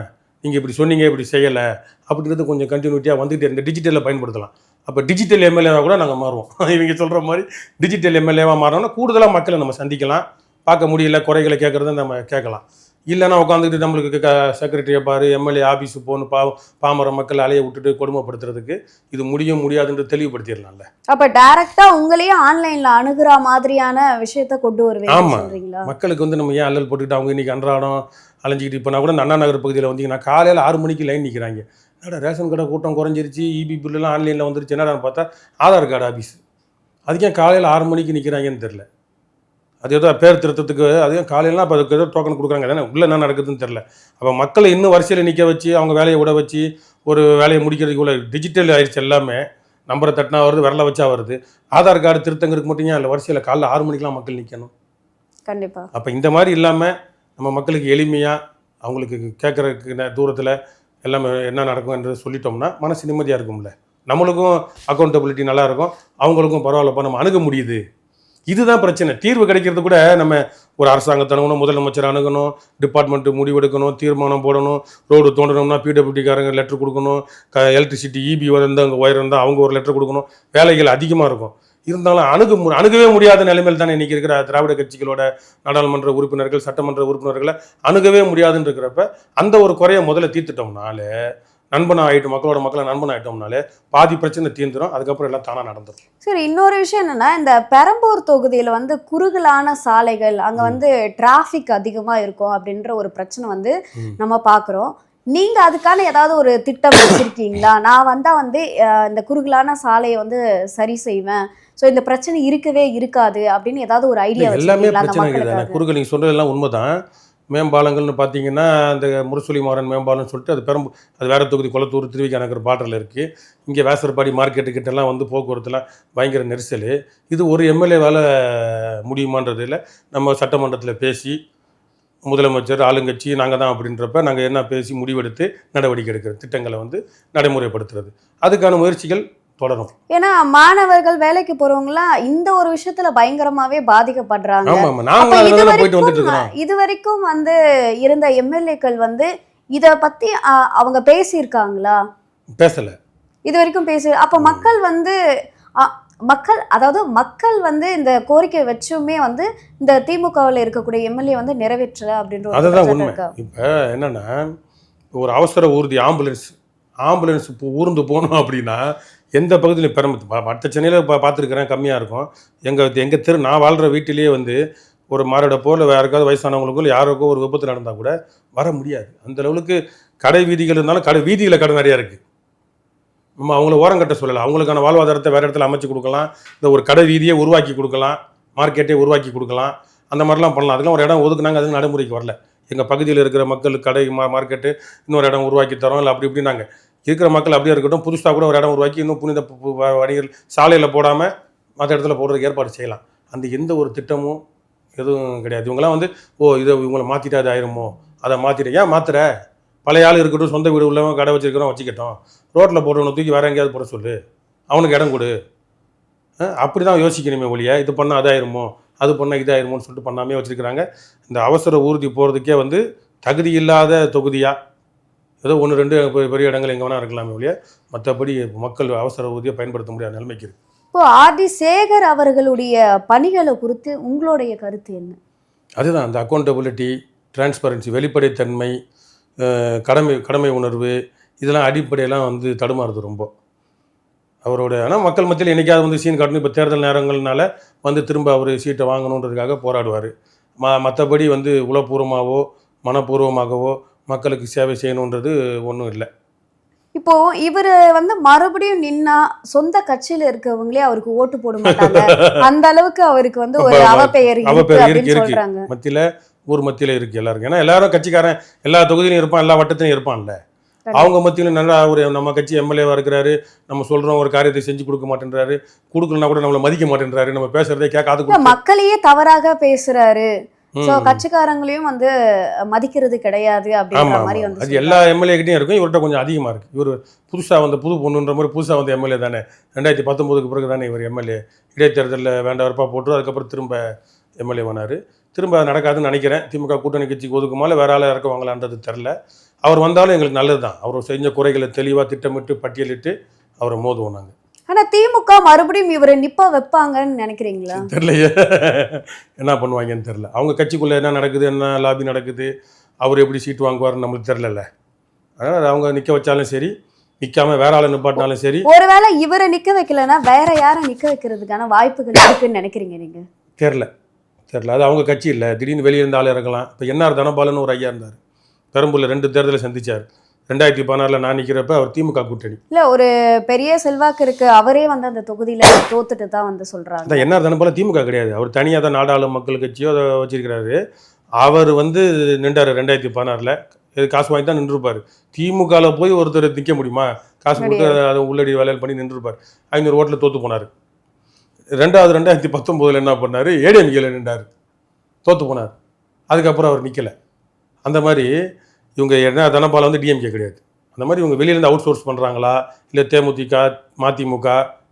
நீங்கள் இப்படி சொன்னீங்க இப்படி செய்யலை அப்படின்றது கொஞ்சம் கண்டினியூட்டியாக வந்துகிட்டே இருந்த டிஜிட்டலில் பயன்படுத்தலாம். அப்போ டிஜிட்டல் எம்எல்ஏவாக கூட நாங்கள் மாறுவோம். இவங்க சொல்கிற மாதிரி டிஜிட்டல் எம்எல்ஏவாக மாறோம்னா கூடுதலாக மக்களை நம்ம சந்திக்கலாம், பார்க்க முடியல குறைகளை கேட்குறத நம்ம கேட்கலாம். இல்லைன்னா உட்காந்துக்கிட்டு நம்மளுக்கு செக்ரட்டரியை பாரு எம்எல்ஏ ஆஃபீஸு போகணும் பாமர மக்கள் அலையை விட்டுட்டு கொடுமைப்படுத்துறதுக்கு இது முடியாதுன்னு தெளிவுபடுத்திடலாம்ல. அப்போ டைரக்டா உங்களையே ஆன்லைனில் அணுகிற மாதிரியான விஷயத்த கொண்டு வருவீங்க. ஆமாம், மக்களுக்கு வந்து நம்ம ஏன் அல்லல் போட்டுக்கிட்டு அவங்க இன்றைக்கி அன்றாடம் அலைஞ்சிக்கிட்டு. இப்போ நான் கூட அண்ணா நகர் பகுதியில் வந்தீங்கன்னா காலையில் 6 மணிக்கு லைன் நிற்கிறாங்க. என்னடா ரேஷன் கடை கூட்டம் குறைஞ்சிருச்சு, இபி பில்லுலாம் ஆன்லைனில் வந்துருச்சு, என்னடான்னு பார்த்தா ஆதார் கார்டு ஆஃபீஸ். அதுக்கே காலையில் 6 மணிக்கு நிற்கிறாங்கன்னு தெரில. அது ஏதோ பேர் திருத்தத்துக்கு அதையும் காலையிலாம் இப்போ அதுக்கு ஏதோ டோக்கன் கொடுக்குறாங்க, தானே உள்ளே என்ன நடக்குதுன்னு தெரில. அப்போ மக்களை இன்னும் வரிசையில் நிற்க வச்சு அவங்க வேலையை விட வச்சு ஒரு வேலையை முடிக்கிறதுக்கு உள்ள டிஜிட்டல் ஆயிடுச்சு. எல்லாமே நம்பரை தட்டினா வருது, விரல வச்சா வருது. ஆதார் கார்டு திருத்தங்கிறதுக்கு மட்டும் ஏன் இல்லை வரிசையில் காலைல 6 மணிக்கெலாம் மக்கள் நிற்கணும்? கண்டிப்பாக. அப்போ இந்த மாதிரி இல்லாமல் நம்ம மக்களுக்கு எளிமையாக அவங்களுக்கு கேட்குறதுக்கு தூரத்தில் எல்லாமே என்ன நடக்கும்ன்றது சொல்லிட்டோம்னா மனசு நிம்மதியாக இருக்கும்ல. நம்மளுக்கும் அக்கௌண்டபிலிட்டி நல்லாயிருக்கும், அவங்களுக்கும் பரவாயில்லப்பா நம்ம அணுக முடியுது. இதுதான் பிரச்சனை. தீர்வு கிடைக்கிறது கூட நம்ம ஒரு அரசாங்கத்தை அணுகணும், முதலமைச்சர் அணுகணும், டிபார்ட்மெண்ட்டு முடிவெடுக்கணும், தீர்மானம் போடணும், ரோடு தோண்டணும்னா பிடபிள்யூடிக்காரங்க லெட்டர் கொடுக்கணும், எலக்ட்ரிசிட்டி இபி வந்து அங்கே ஒயர் இருந்தால் அவங்க ஒரு லெட்டர் கொடுக்கணும். வேலைகள் அதிகமாக இருக்கும். இருந்தாலும் அணுகவே முடியாத நிலைமையில் தானே இன்றைக்கி இருக்கிற திராவிட கட்சிகளோட நாடாளுமன்ற உறுப்பினர்கள் சட்டமன்ற உறுப்பினர்களை அணுகவே முடியாதுன்னு இருக்கிறப்ப அந்த ஒரு குறையை முதல்ல தீர்த்துட்டோம்னாலே மக்களோட மக்களை நண்பன் ஆகிட்டோம்னாலே பாதி பிரச்சனை தீர்ந்துடும். அதுக்கப்புறம் எல்லாம் தானாக நடந்துடும். சரி, இன்னொரு விஷயம் என்னன்னா, இந்த பெரம்பூர் தொகுதியில் வந்து குறுகலான சாலைகள், அங்கே வந்து டிராஃபிக் அதிகமாக இருக்கும் அப்படின்ற ஒரு பிரச்சனை வந்து நம்ம பார்க்குறோம். நீங்க அதுக்கான ஏதாவது ஒரு திட்டம் வச்சிருக்கீங்களா? நான் வந்து இந்த குறுகலான சாலையை வந்து சரி செய்வேன், ஸோ இந்த பிரச்சனை இருக்கவே இருக்காது அப்படின்னு ஏதாவது ஒரு ஐடியா வச்சிருக்கீங்களா? குறுகல் நீங்கள் சொல்றதெல்லாம் உண்மைதான். மேம்பாலங்கள்னு பார்த்தீங்கன்னா அந்த முரசொலி மாறன் மேம்பாலம்னு சொல்லிட்டு அது வேறு தொகுதி கொளத்தூர் திருவிக்கா நகர் பாட்டில் இருக்குது. இங்கே வேசர்பாடி மார்க்கெட்டுக்கிட்டலாம் வந்து போக்குவரத்துலாம் பயங்கர நெரிசல். இது ஒரு எம்எல்ஏவால் முடியுமான்றதில் நம்ம சட்டமன்றத்தில் பேசி முதலமைச்சர் ஆளுங்கட்சி நாங்கள் தான் அப்படின்றப்ப நாங்கள் என்ன பேசி முடிவெடுத்து நடவடிக்கை எடுக்கிறது, திட்டங்களை வந்து நடைமுறைப்படுத்துறது, அதுக்கான முயற்சிகள் தொடரும். ஏன்னா மாணவர்கள் வேலைக்கு போறவங்களாம் இந்த ஒரு விஷயத்துல பயங்கரமாவே பாதிக்கப்படுறாங்க. இது வரைக்கும் வந்து இருந்த எம்எல்ஏக்கள் வந்து இத பத்தி அவங்க பேசியிருக்காங்களா? பேசல. இது வரைக்கும் அப்ப மக்கள் வந்து மக்கள், அதாவது மக்கள் வந்து இந்த கோரிக்கை வச்சுமே வந்து இந்த திமுகவில் இருக்கக்கூடிய எம்எல்ஏ வந்து நிறைவேற்றல அப்படின்ற ஒரு அதுதான் குற்றச்சாட்டு உண்மை. இருக்கா? இப்போ என்னன்னா, ஒரு அவசர ஊர்தி ஆம்புலன்ஸ் இப்போ ஊர்ந்து போகணும் அப்படின்னா எந்த பகுதியில் மற்ற சென்னையில் பார்த்துருக்குறேன், கம்மியாக இருக்கும். எங்கள் தெரு நான் வாழ்கிற வீட்டிலேயே வந்து ஒரு மாரடைப்போ இல்லை வேறு யாருக்காவது வயசானவங்களுக்கோ இல்லை யாருக்கோ ஒரு விபத்து நடந்தால் கூட வர முடியாது. அந்த லெவலுக்கு கடை வீதிகள் இருந்தாலும் வீதியில் கடை நிறையா இருக்குது. நம்ம அவங்கள ஓரங்கட்ட சொல்லலை. அவங்களுக்கான வாழ்வாதாரத்தை வேறு இடத்துல அமைச்சு கொடுக்கலாம். இந்த ஒரு கடை வீதியை உருவாக்கி கொடுக்கலாம், மார்க்கெட்டே உருவாக்கி கொடுக்கலாம். அந்த மாதிரிலாம் பண்ணலாம். அதுக்கெல்லாம் ஒரு இடம் ஒதுக்குனாங்க, அது நடைமுறைக்கு வரல. எங்கள் பகுதியில் இருக்கிற மக்களுக்கு கடை மார்க்கெட்டு இன்னொரு இடம் உருவாக்கி தரோம், இல்லை அப்படி இப்படி நாங்கள் இருக்கிற மக்கள் அப்படியே இருக்கட்டும், புதுசாக கூட ஒரு இடம் உருவாக்கி இன்னும் புனித வணிகர் சாலையில் போடாமல் மற்ற இடத்துல போடுறதுக்கு ஏற்பாடு செய்யலாம். அந்த எந்த ஒரு திட்டமும் எதுவும் கிடையாது. இவங்கெல்லாம் வந்து இதை இவங்களை மாற்றிட்டா அது ஆயிருமோ, அதை மாற்றிட்டு ஏன் மாத்திர, பழைய ஆள் இருக்கட்டும், சொந்த வீடு உள்ளவங்க கடை வச்சிருக்கிறோம் வச்சுக்கிட்டோம், ரோட்டில் போடுறவனை தூக்கி வேறு எங்கேயாவது போட சொல்லு, அவனுக்கு இடம் கொடு. அப்படி தான் யோசிக்கணுமே ஒழிய இது பண்ணால் அதாயிருமோ அது பண்ணால் இதாயிருமோன்னு சொல்லிட்டு பண்ணாமே வச்சுருக்கிறாங்க. இந்த அவசர ஊர்தி போகிறதுக்கே வந்து தகுதி இல்லாத தொகுதியாக ஏதோ 1-2 பெரிய இடங்கள் எங்கே வேணால் இருக்கலாமே ஒழிய மற்றபடி மக்கள் அவசர ஊர்தியை பயன்படுத்த முடியாத நிலைமைக்கு இருக்குது. இப்போ ஆர்டி சேகர் அவர்களுடைய பணிகளை குறித்து உங்களுடைய கருத்து என்ன? அதுதான் அந்த அக்கௌண்டபிலிட்டி, டிரான்ஸ்பரன்சி, வெளிப்படைத்தன்மை, கடமை உணர்வு, இதெல்லாம் அடிப்படையெல்லாம் வந்து தடுமாறுது ரொம்ப அவரோட. ஆனால் மக்கள் மத்தியில் என்றைக்காவது வந்து சீன் காட்டணும். இப்போ தேர்தல் நேரங்கள்னால வந்து திரும்ப அவர் சீட்டை வாங்கணுன்றதுக்காக போராடுவார். மற்றபடி வந்து உளப்பூர்வமாகவோ மனப்பூர்வமாகவோ மக்களுக்கு சேவை செய்யணுன்றது ஒன்றும் இல்லை. இப்போ இவர் வந்து மறுபடியும் நின்னா சொந்த கட்சியில இருக்கவங்களே அவருக்கு ஓட்டு போட மாட்டாங்க. அந்த அளவுக்கு அவருக்கு வந்து ஒரு அவப்பெயர் இருக்கு மத்தியில, ஊர் மத்தியில இருக்கு எல்லாருக்கும். ஏன்னா எல்லாரும் கட்சிக்காரன் எல்லா தொகுதியிலும் இருப்பான், எல்லா வட்டத்திலும் இருப்பான்ல. அவங்க மத்தியிலும் நல்லா ஒரு நம்ம கட்சி எம்எல்ஏவா இருக்கிறாரு, நம்ம சொல்றோம் ஒரு காரியத்தை செஞ்சு கொடுக்க மாட்டேன்றாரு, கொடுக்கலன்னா கூட நம்மளை மதிக்க மாட்டேன்றாரு, நம்ம பேசுறதே கேட்காது, மக்களையே தவறாக பேசுறாரு, கட்சிக்காரங்களையும் வந்து மதிக்கிறது கிடையாது அப்படின்ற மாதிரி வந்து அது எல்லா எம்எல்ஏ கிட்டையும் இருக்கும். இவர்கிட்ட கொஞ்சம் அதிகமாக இருக்குது. இவர் புதுசாக வந்த புது பொண்ணுன்ற மாதிரி புதுசாக வந்த எம்எல்ஏ தானே. 2019 பிறகு தானே இவர் எம்எல்ஏ. இடைத்தேர்தலில் வேண்டாவரப்பாக போட்டு அதுக்கப்புறம் திரும்ப எம்எல்ஏ ஆனார். திரும்ப நடக்காதுன்னு நினைக்கிறேன். திமுக கூட்டணி கட்சிக்கு ஒதுக்குமால வேற ஆளாக இறக்குவாங்களான்றது தெரில. அவர் வந்தாலும் எங்களுக்கு நல்லது தான். அவர் செஞ்ச குறைகளை தெளிவாக திட்டமிட்டு பட்டியலிட்டு அவரை மோதுவோம் நாங்கள். ஆனா திமுக மறுபடியும் இவரை நிப்ப வைப்பாங்கன்னு நினைக்கிறீங்களா? தெரியலையே, என்ன பண்ணுவாங்கன்னு தெரியல. அவங்க கட்சிக்குள்ள என்ன நடக்குது, என்ன லாபி நடக்குது, அவர் எப்படி சீட்டு வாங்குவாருன்னு நம்மளுக்கு தெரியல. அதனால அவங்க நிக்க வச்சாலும் சரி, நிக்காம வேற ஆளை நிப்பாட்டினாலும் சரி. ஒருவேளை இவரை நிக்க வைக்கலன்னா வேற யாரை நிக்க வைக்கிறதுக்கான வாய்ப்புகள் இருக்குன்னு நினைக்கிறீங்க நீங்க? தெரியல. அது அவங்க கட்சி இல்லை. திடீர்னு வெளியே இருந்த ஆள் இறக்கலாம். இப்போ என்ஆர் தனபாலன்னு ஒரு ஐயா இருந்தார், பெரம்பூரில் 2 தேர்தலை சந்திச்சார். 2016 நான் நிற்கிறப்ப அவர் திமுக கூட்டணி இல்லை, ஒரு பெரிய செல்வாக்கு இருக்கு, அவரே வந்து அந்த தொகுதியில் தோத்துட்டு தான் வந்து சொல்கிறாங்க. அதான் என்ஆர் தனபால திமுக கிடையாது, அவர் தனியாக தான் நாடாளு மக்கள் கட்சியோ அதை வச்சிருக்கிறாரு. அவர் வந்து நின்றார் 2016. இது காசு வாங்கி தான் நின்றுருப்பார். திமுகவில் போய் ஒருத்தர் நிற்க முடியுமா? காசு கொடுத்து அதை உள்ளடி வேலையில் பண்ணி நின்றுருப்பார். 500 ஓட்டில் தோற்று போனார். 2019 என்ன பண்ணார், ஏடிஎம்கேல நின்றார், தோற்று போனார். அதுக்கப்புறம் அவர் நிற்கலை. அந்த மாதிரி இவங்க என்ன தனபால வந்து டிஎம்கே கிடையாது. அந்த மாதிரி இவங்க வெளியிலேருந்து அவுட் சோர்ஸ் பண்ணுறாங்களா, இல்லை தேமுதிக, மதிமுக,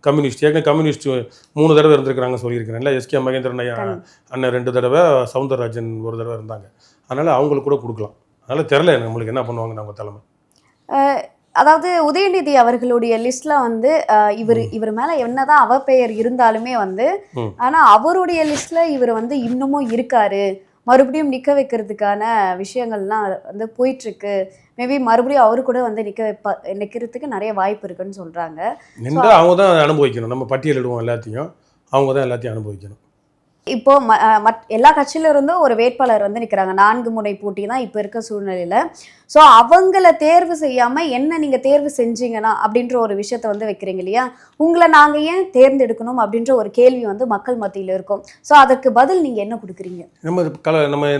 கம்யூனிஸ்ட். ஏற்கனவே கம்யூனிஸ்ட் 3 தடவை இருந்திருக்கிறாங்க சொல்லியிருக்கிறேன்ல. எஸ்கே மகேந்திரன் அண்ணன் 2 தடவை, சவுந்தரராஜன் 1 தடவை இருந்தாங்க. அதனால் அவங்களுக்கு கூட கொடுக்கலாம். அதனால் தெரில நம்மளுக்கு என்ன பண்ணுவாங்க நம்ம தலைமை. அதாவது உதயநிதி அவர்களுடைய லிஸ்ட்ல வந்து இவர் மேல என்னதான் அவப்பெயர் இருந்தாலுமே வந்து, ஆனா அவருடைய லிஸ்ட்ல இவர் வந்து இன்னமும் இருக்காரு, மறுபடியும் நிக்க வைக்கிறதுக்கான விஷயங்கள்லாம் வந்து போயிட்டு இருக்கு. மேபி மறுபடியும் அவரு கூட வந்து நிக்கிறதுக்கு நிறைய வாய்ப்பு இருக்குன்னு சொல்றாங்க. அவங்க தான் அனுபவிக்கணும். நம்ம பட்டியலிடுவோம் எல்லாத்தையும், அவங்க தான் எல்லாத்தையும் அனுபவிக்கணும். இப்போ எல்லா கட்சியில இருந்தும் ஒரு வேட்பாளர் வந்து நிற்கிறாங்க. 4 முனை போட்டி தான் இப்போ இருக்க சூழ்நிலையில. ஸோ அவங்கள தேர்வு செய்யாம என்ன நீங்க தேர்வு செஞ்சீங்கன்னா அப்படின்ற ஒரு விஷயத்த வந்து வைக்கிறீங்க இல்லையா? உங்களை நாங்க ஏன் தேர்ந்தெடுக்கணும் அப்படின்ற ஒரு கேள்வி வந்து மக்கள் மத்தியில் இருக்கும். ஸோ அதற்கு பதில் நீங்க என்ன கொடுக்குறீங்க?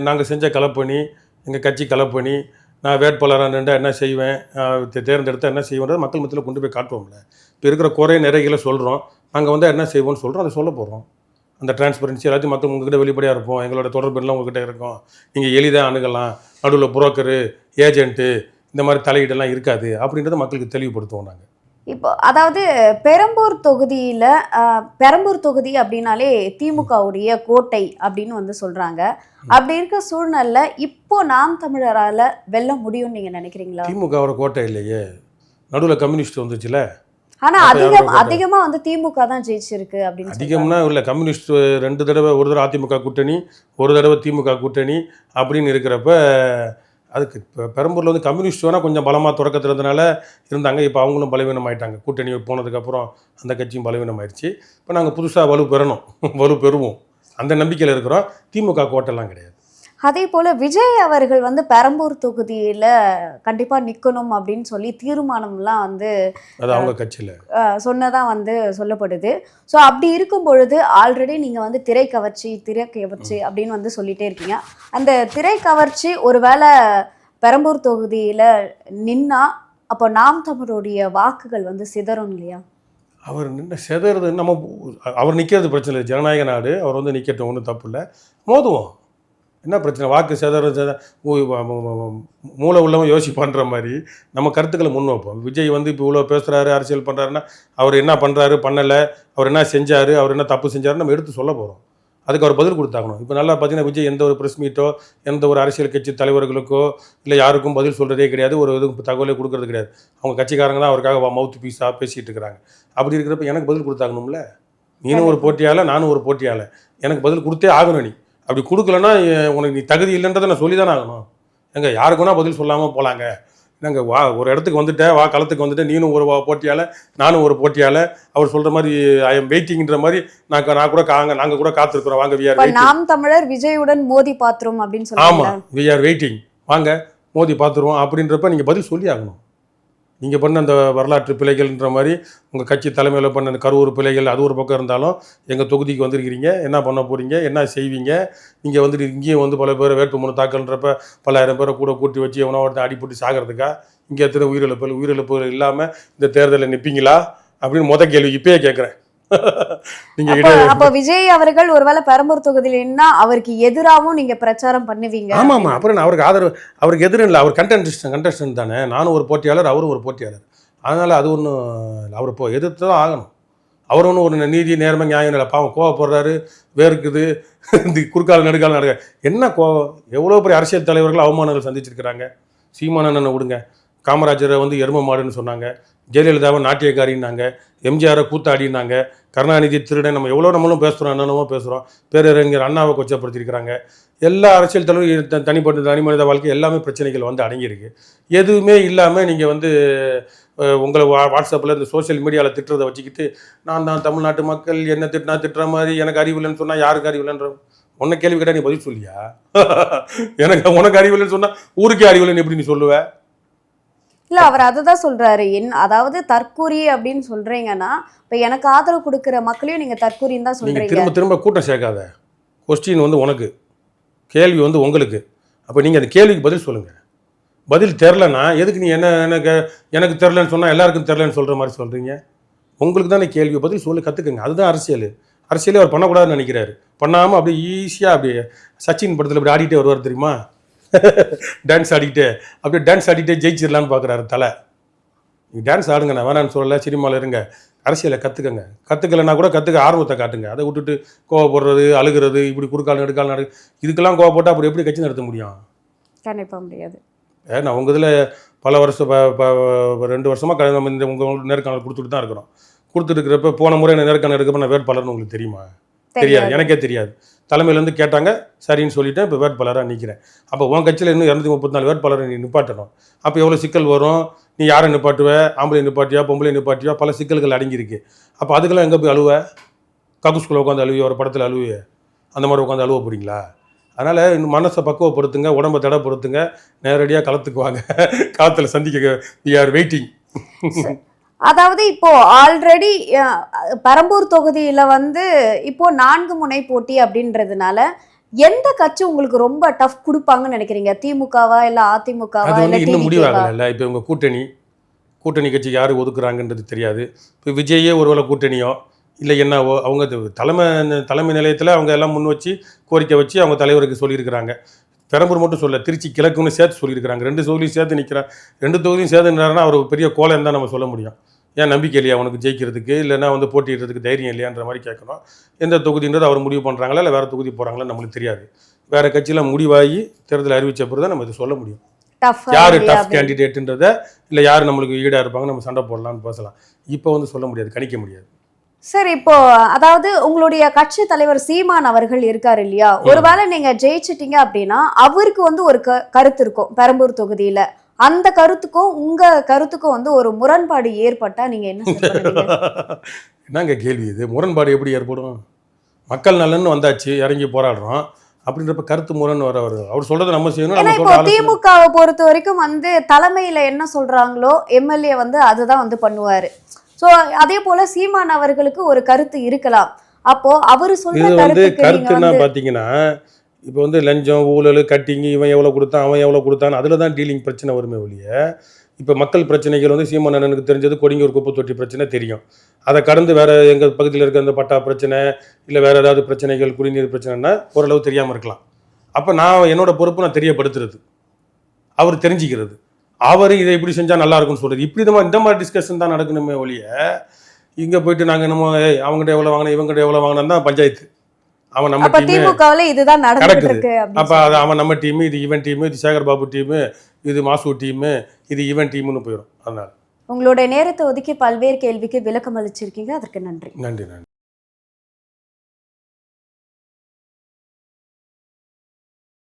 நாங்கள் செஞ்ச கலப்பணி, எங்கள் கட்சி கலப்பணி, நான் வேட்பாளராக நின்றா என்ன செய்வேன், தேர்ந்தெடுத்தால் என்ன செய்வேன்றது மக்கள் மத்தியில் கொண்டு போய் காட்டுவோம்ல. இப்போ இருக்கிற குறை நிறைகளை சொல்கிறோம், நாங்கள் வந்து என்ன செய்வோம்னு சொல்கிறோம், அதை சொல்ல போகிறோம். அந்த டிரான்ஸ்பரன்சி எல்லாத்தையும் மக்கள் உங்ககிட்ட வெளிப்படையாக இருப்போம். எங்களோட தொடர்புலாம் உங்ககிட்ட இருக்கும். நீங்கள் எளிதாக அணுகலாம். நடுவில் புரோக்கரு, ஏஜென்ட்டு இந்த மாதிரி தலையீடெல்லாம் இருக்காது அப்படின்றத மக்களுக்கு தெளிவுபடுத்துவோம் நாங்கள். இப்போ அதாவது பெரம்பூர் தொகுதி அப்படின்னாலே திமுகவுடைய கோட்டை அப்படின்னு வந்து சொல்கிறாங்க. அப்படி இருக்க சூழ்நிலை இப்போ நாம் தமிழரால் வெல்ல முடியும்னு நீங்கள் நினைக்கிறீங்களா? திமுகவோட கோட்டை இல்லையே, நடுவில் கம்யூனிஸ்ட் வந்துச்சுல. ஆனா அப்ப யாரோட கோட்டை? அதிகமா வந்து திமுக தான் ஜெயிச்சிருக்கு அப்படின்னு சொல்றாங்க. அதிகம்னா இல்லை, கம்யூனிஸ்ட் 2 தடவை, ஒரு தடவை அதிமுக கூட்டணி, ஒரு தடவை திமுக கூட்டணி அப்படின்னு இருக்கிறப்ப அதுக்கு இப்போ பெரம்பூரில் வந்து கம்யூனிஸ்ட் வேணால் கொஞ்சம் பலமாக தொடக்கத்தில் இருந்தனால இருந்தாங்க. இப்போ அவங்களும் பலவீனம் ஆயிட்டாங்க. கூட்டணி போனதுக்கப்புறம் அந்த கட்சியும் பலவீனம் ஆயிடுச்சு. இப்போ நாங்கள் புதுசாக வலு பெறணும், வலு பெறுவோம், அந்த நம்பிக்கையில் இருக்கிறோம். திமுக கோட்டெல்லாம் கிடையாது. அதே போல விஜய் அவர்கள் வந்து பெரம்பூர் தொகுதியில கண்டிப்பா நிக்கணும் அப்படின்னு சொல்லி தீர்மானம்லாம் வந்து அது அவங்க கட்சியில். சொன்னதா வந்து சொல்லப்படுது. ஸோ அப்படி இருக்கும் பொழுது ஆல்ரெடி நீங்க வந்து திரை கவர்ச்சி அப்படின்னு வந்து சொல்லிட்டே இருக்கீங்க. அந்த திரை கவர்ச்சி ஒருவேளை பெரம்பூர் தொகுதியில நின்னா அப்போ நாம் தமிழருடைய வாக்குகள் வந்து சிதறும் இல்லையா? அவர் நின்று செதறது நம்ம, அவர் நிற்கிறது பிரச்சனை இல்லை, ஜனநாயக நாடு. அவர் வந்து நிற்கட்டும், ஒன்றும் தப்பு இல்லை, மோதுவோம். என்ன பிரச்சனை? வாக்கு மூளை உள்ளவன் யோசிப்பான்ற மாதிரி நம்ம கருத்துக்களை முன் வைப்போம். விஜய் வந்து இப்போ இவ்வளோ பேசுகிறாரு, அரசியல் பண்ணுறாருன்னா அவர் என்ன பண்ணுறாரு, பண்ணலை, அவர் என்ன செஞ்சார், அவர் என்ன தப்பு செஞ்சாருன்னு நம்ம எடுத்து சொல்ல போகிறோம். அதுக்கு அவர் பதில் கொடுத்தாகணும். இப்போ நல்லா பார்த்தீங்கன்னா விஜய் எந்த ஒரு ப்ரெஸ் மீட்டோ எந்த ஒரு அரசியல் கட்சி தலைவர்களுக்கோ இல்லை யாருக்கும் பதில் சொல்கிறதே கிடையாது, ஒரு இது தகவலே கொடுக்கறது கிடையாது. அவங்க கட்சிக்காரங்க தான் அவருக்காக மவுத் பீஸாக பேசிகிட்டு இருக்கிறாங்க. அப்படி இருக்கிறப்ப எனக்கு பதில் கொடுத்தாகணும்ல. நீனும் ஒரு போட்டியாளர், நானும் ஒரு போட்டியாளர், எனக்கு பதில் கொடுத்தே ஆகணும். நீ அப்படி கொடுக்கலன்னா உனக்கு நீ தகுதி இல்லைன்றதை நான் சொல்லி தானே ஆகணும். எங்க யாருக்குன்னா பதில் சொல்லாமல் போகலாங்க. நாங்கள் வா, ஒரு இடத்துக்கு வந்துட்டேன், வா களத்துக்கு வந்துட்டேன், நீனும் ஒரு போட்டியாளர், நானும் ஒரு போட்டியாளர். அவர் சொல்கிற மாதிரி ஐ எம் வெயிட்டிங்கிற மாதிரி நான் கூட நாங்கள் கூட காத்திருக்கிறோம். வாங்க, வி ஆர் வெயிட்டிங். நாம் தமிழர் விஜயுடன் மோதி பாத்துரும் அப்படின்னு சொல்லுவாங்க. ஆமாம், வி ஆர் வெயிட்டிங், வாங்க மோதி பார்த்துருவோம் அப்படின்றப்ப நீங்கள் பதில் சொல்லி ஆகணும். நீங்கள் பண்ண அந்த வரலாற்று பிழைகள்ன்ற மாதிரி உங்கள் கட்சி தலைமையில் பண்ண அந்த கரூர் பிழைகள் அது ஒரு பக்கம் இருந்தாலும் எங்கள் தொகுதிக்கு வந்திருக்கிறீங்க, என்ன பண்ண போகிறீங்க, என்ன செய்வீங்க, நீங்கள் வந்துட்டு இங்கேயும் வந்து பல பேர் வேட்புமனு தாக்கல்ன்றப்ப பல்லாயிரம் பேரை கூட கூட்டி வச்சு எவனோ ஒருத்தன் அடிப்பட்டு சாகிறதுக்கா? இங்கே எத்தனை உயிரிழப்புகள் இல்லாமல் இந்த தேர்தலில் நிற்பீங்களா அப்படின்னு கேள்வி இப்பயே கேட்குறேன். அப்ப விஜய் அவர்கள் ஒருவேளை பெரம்பூர் தொகுதியிலன்னா அவருக்கு எதிராகவும் நீங்க பிரச்சாரம் பண்ணுவீங்க? ஆமாம், அப்புறம் அவருக்கு ஆதரவு, அவருக்கு எதிரும் இல்லை, அவர் கண்டெஸ்டன்ட் தானே. நானும் ஒரு போட்டியாளர், அவரும் ஒரு போட்டியாளர். அதனால் அது ஒன்றும் அவர் இப்போ எதிர்த்து தான் ஆகணும். அவர் ஒன்றும் ஒரு நீதி நேர்மை நியாயம் இல்லை. பாவம் கோவப்படுறாரு, வேர்க்குது, இந்த குறுக்கால நெடுக்கால நடக்க என்ன கோவம்? எவ்வளோ பெரிய அரசியல் தலைவர்கள் அவமானங்கள் சந்திச்சிருக்கிறாங்க. சீமானண்ணனை விடுங்க, காமராஜரை வந்து எரும மாடுன்னு சொன்னாங்க, ஜெயலலிதாவை நாட்டியக்காரின்னாங்க, எம்ஜிஆரை கூத்தாடினாங்க, கருணாநிதி திருடன், நம்ம எவ்வளோ நம்மளும் பேசுகிறோம், என்னென்னமோ பேசுகிறோம். பேரறிஞர் அண்ணாவை கொச்சப்படுத்தியிருக்கிறாங்க. எல்லா அரசியல் தலைவரும் தனி மனித வாழ்க்கை எல்லாமே பிரச்சனைகள் வந்து அடங்கியிருக்கு. எதுவுமே இல்லாமல் நீங்கள் வந்து உங்களை வாட்ஸ்அப்பில் இந்த சோஷியல் மீடியாவில் திட்டுறதை வச்சுக்கிட்டு நான் தான் தமிழ்நாட்டு மக்கள் என்ன திட்டுற மாதிரி எனக்கு அறிவில்லைன்னு சொன்னால் யாருக்கு அறிவில்லைன்ற உன்னை கேள்வி கேட்டால் நீ பதில் சொல்லியா? எனக்கு உனக்கு அறிவில்லைன்னு சொன்னால் ஊருக்கே அறிவில்லைன்னு எப்படி நீ சொல்லுவ? இல்ல, அவர் அதுதான் சொல்றாரு. அதாவது தற்கூரி அப்படின்னு சொல்றீங்கன்னா இப்ப எனக்கு ஆதரவு கொடுக்கிற மக்களையும் நீங்க தற்கூரின்னு தான் சொல்றீங்க. திரும்ப திரும்ப கூட்டம் சேர்க்காத. கொஸ்டின் வந்து உனக்கு, கேள்வி வந்து உங்களுக்கு. அப்போ நீங்கள் அந்த கேள்விக்கு பதில் சொல்லுங்கள். பதில் தெரிலன்னா எதுக்கு நீ எனக்கு தெரிலன்னு சொன்னால் எல்லாருக்கும் தெரிலன்னு சொல்கிற மாதிரி சொல்கிறீங்க? உங்களுக்கு தானே கேள்வி, பதில் சொல்லி கற்றுக்குங்க. அதுதான் அரசியல். அரசியலே அவர் பண்ணக்கூடாதுன்னு நினைக்கிறாரு. பண்ணாமல் அப்படியே ஈஸியாக அப்படியே சச்சின் படத்தில் அப்படி ஆடிட்டே வருவார் தெரியுமா? டான்ஸ் ஆடிட்டே ஜெயிச்சிடலான்னு பார்க்குறாரு தலை. நீங்கள் டான்ஸ் ஆடுங்க, நான் வேணான்னு சொல்லலை, சினிமாவில் இருங்க, அரசியலை கற்றுக்கங்க. கற்றுக்கலைன்னா கூட கற்றுக்க ஆர்வத்தை காட்டுங்க. அதை விட்டுட்டு கோவப்படுறது, அழுகிறது, இப்படி குறுக்கால் நெடுக்கால் இதுக்கெல்லாம் கோவப்பட்டால் அப்புறம் எப்படி கட்சி நடத்த முடியும்? கண்டிப்பாக முடியாது. நான் உங்கள் இதில் பல வருஷம் 2 வருஷமாக நம்ம இந்த உங்கள் நேர்காணல் கொடுத்துட்டு தான் இருக்கிறோம். கொடுத்துட்டு இருக்கிறப்ப போன முறை என்ன நேர்காணல் எடுக்கப்போ நான் வேட்பாளர்னு உங்களுக்கு தெரியுமா? தெரியாது, எனக்கே தெரியாது. தலைமையிலேருந்து கேட்டாங்க, சரின்னு சொல்லிவிட்டேன். இப்போ வேட்பாளராக நிற்கிறேன். அப்போ உன் கட்சியில் இன்னும் 234 வேட்பாளரை நீ நிப்பாட்டணும். அப்போ எவ்வளோ சிக்கல் வரும்? நீ யாரை நிப்பாட்டுவ? ஆம்பளை நிப்பாட்டியா, பொம்பளை நிப்பாட்டியா? பல சிக்கல்கள் அடங்கியிருக்கு. அப்போ அதுக்கெல்லாம் எங்கே போய் அழுவ? கக்கூஸ்குள்ளே உட்காந்து அழுவிய, ஒரு படத்தில் அழுவிய, அந்த மாதிரி உட்காந்து அழுவ போகிறீங்களா? அதனால் மனசை பக்குவப்படுத்துங்க, உடம்பை தடைப்படுத்துங்க, நேரடியாக களத்துக்கு வாங்க, களத்தில் சந்திக்க. We are waiting. அதாவது இப்போ ஆல்ரெடி பெரம்பூர் தொகுதியில வந்து இப்போ 4 முனை போட்டி அப்படின்றதுனால எந்த கட்சி உங்களுக்கு ரொம்ப டஃப் கொடுப்பாங்கன்னு நினைக்கிறீங்க? திமுகவா இல்ல அதிமுகவா? அது வந்து இன்னும் முடிவாகல. இப்போ உங்க கூட்டணி கட்சிக்கு யாரு ஒதுக்குறாங்கன்றது தெரியாது. இப்போ விஜயே ஒருவேளை கூட்டணியோ இல்லை என்னவோ, அவங்க தலைமை நிலையத்தில் அவங்க எல்லாம் முன் வச்சு கோரிக்கை வச்சு அவங்க தலைவருக்கு சொல்லியிருக்கிறாங்க. பெரம்பூர் மட்டும் சொல்ல, திருச்சி கிழக்குன்னு சேர்த்து சொல்லியிருக்கிறாங்க. 2 தொகுதியும் சேர்த்து நிற்கிறான். 2 தொகுதியும் சேர்த்துனாருன்னா அவர் பெரிய கோலம் தான் நம்ம சொல்ல முடியும். ஏன் நம்பிக்கை இல்லையா அவனுக்கு ஜெயிக்கிறதுக்கு? இல்லைன்னா வந்து போட்டியிடுறதுக்கு தைரியம் இல்லையான்ற மாதிரி கேட்கணும். எந்த தொகுதின்றது அவர் முடிவு பண்ணுறாங்களா இல்லை வேறு தொகுதி போகிறாங்களா நம்மளுக்கு தெரியாது. வேறு கட்சியில் முடிவாகி தேர்தல் அறிவித்த பிறகு தான் நம்ம இதை சொல்ல முடியும். டஃப் யார் டஃப் கேண்டிடேட்டுன்றத இல்லை யார் நம்மளுக்கு ஈடாக இருப்பாங்க நம்ம சண்டை போடலாம்னு பேசலாம். இப்போ வந்து சொல்ல முடியாது, கணிக்க முடியாது. சார் இப்போ அதாவது உங்களுடைய கட்சி தலைவர் சீமான் அவர்கள் இருக்காரு இல்லையா, ஒருவேளை நீங்க ஜெயிச்சிட்டீங்க அப்படின்னா அவருக்கு வந்து ஒரு கருத்து இருக்கும் பெரம்பூர் தொகுதியில, அந்த கருத்துக்கும் உங்க கருத்துக்கும் வந்து ஒரு முரண்பாடு ஏற்பட்டா நீங்க என்ன பண்ணுவீங்க? என்னங்க கேள்வி இது? முரண்பாடு எப்படி ஏற்படும்? மக்கள் நலன்னு வந்தாச்சு, இறங்கி போராடுறோம். அப்படின்றப்ப கருத்து முரண் வருது. அவர் சொல்றதை நம்ம செய்யணும். ஏன்னா இப்போ திமுகவை பொறுத்த வரைக்கும் வந்து தலைமையில என்ன சொல்றாங்களோ எம்எல்ஏ வந்து அதுதான் வந்து பண்ணுவாரு. ஸோ அதே போல சீமான் அவர்களுக்கு ஒரு கருத்து இருக்கலாம். அப்போ அவரு சொல்ற கருத்துன்னா பாத்தீங்கன்னா, இப்போ வந்து லஞ்சம், ஊழல், கட்டிங், இவன் எவ்வளவு கொடுத்தான், அவன் எவ்வளவு கொடுத்தான், அதுல தான் டீலிங் பிரச்சனை வருமே ஒழிய, இப்போ மக்கள் பிரச்சனைகள் வந்து சீமான் அண்ணனுக்கு தெரிஞ்சது கொடிங்கூர் குப்பை தொட்டி பிரச்சனை தெரியும். அதை கடந்து வேற எங்க பகுதியில் இருக்க அந்த பட்டா பிரச்சனை, இல்லை வேற ஏதாவது பிரச்சனைகள், குடிநீர் பிரச்சனைனா ஓரளவு தெரியாம இருக்கலாம். அப்ப நான் என்னோட பொறுப்பு நான் தெரியப்படுத்துறது, அவர் தெரிஞ்சுக்கிறது, அவர் இதை இப்படி செஞ்சா நல்லா இருக்கும்னு சொல்றது. இப்படி இந்த மாதிரி டிஸ்கஷன் தான் நடக்கணுமே ஒழிய, இங்க போயிட்டு நாங்க என்னமோ அவங்ககிட்ட எவ்வளவு வாங்கினா இவங்ககிட்ட எவ்வளவு வாங்கினா தான் பஞ்சாயத்து. அவன் நம்ம திமுகவுல இதுதான் நடக்குது. அப்ப அது அவன் நம்ம டீம், இது இவன் டீம், இது சேகர் பாபு டீம், இது மாசு டீம், இது இவன் டீம்னு போயிடும். அதனால உங்களுடைய நேரத்தை ஒதுக்கி பல்வேறு கேள்விக்கு விளக்கம் அளிச்சிருக்கீங்க, அதற்கு நன்றி. நன்றி.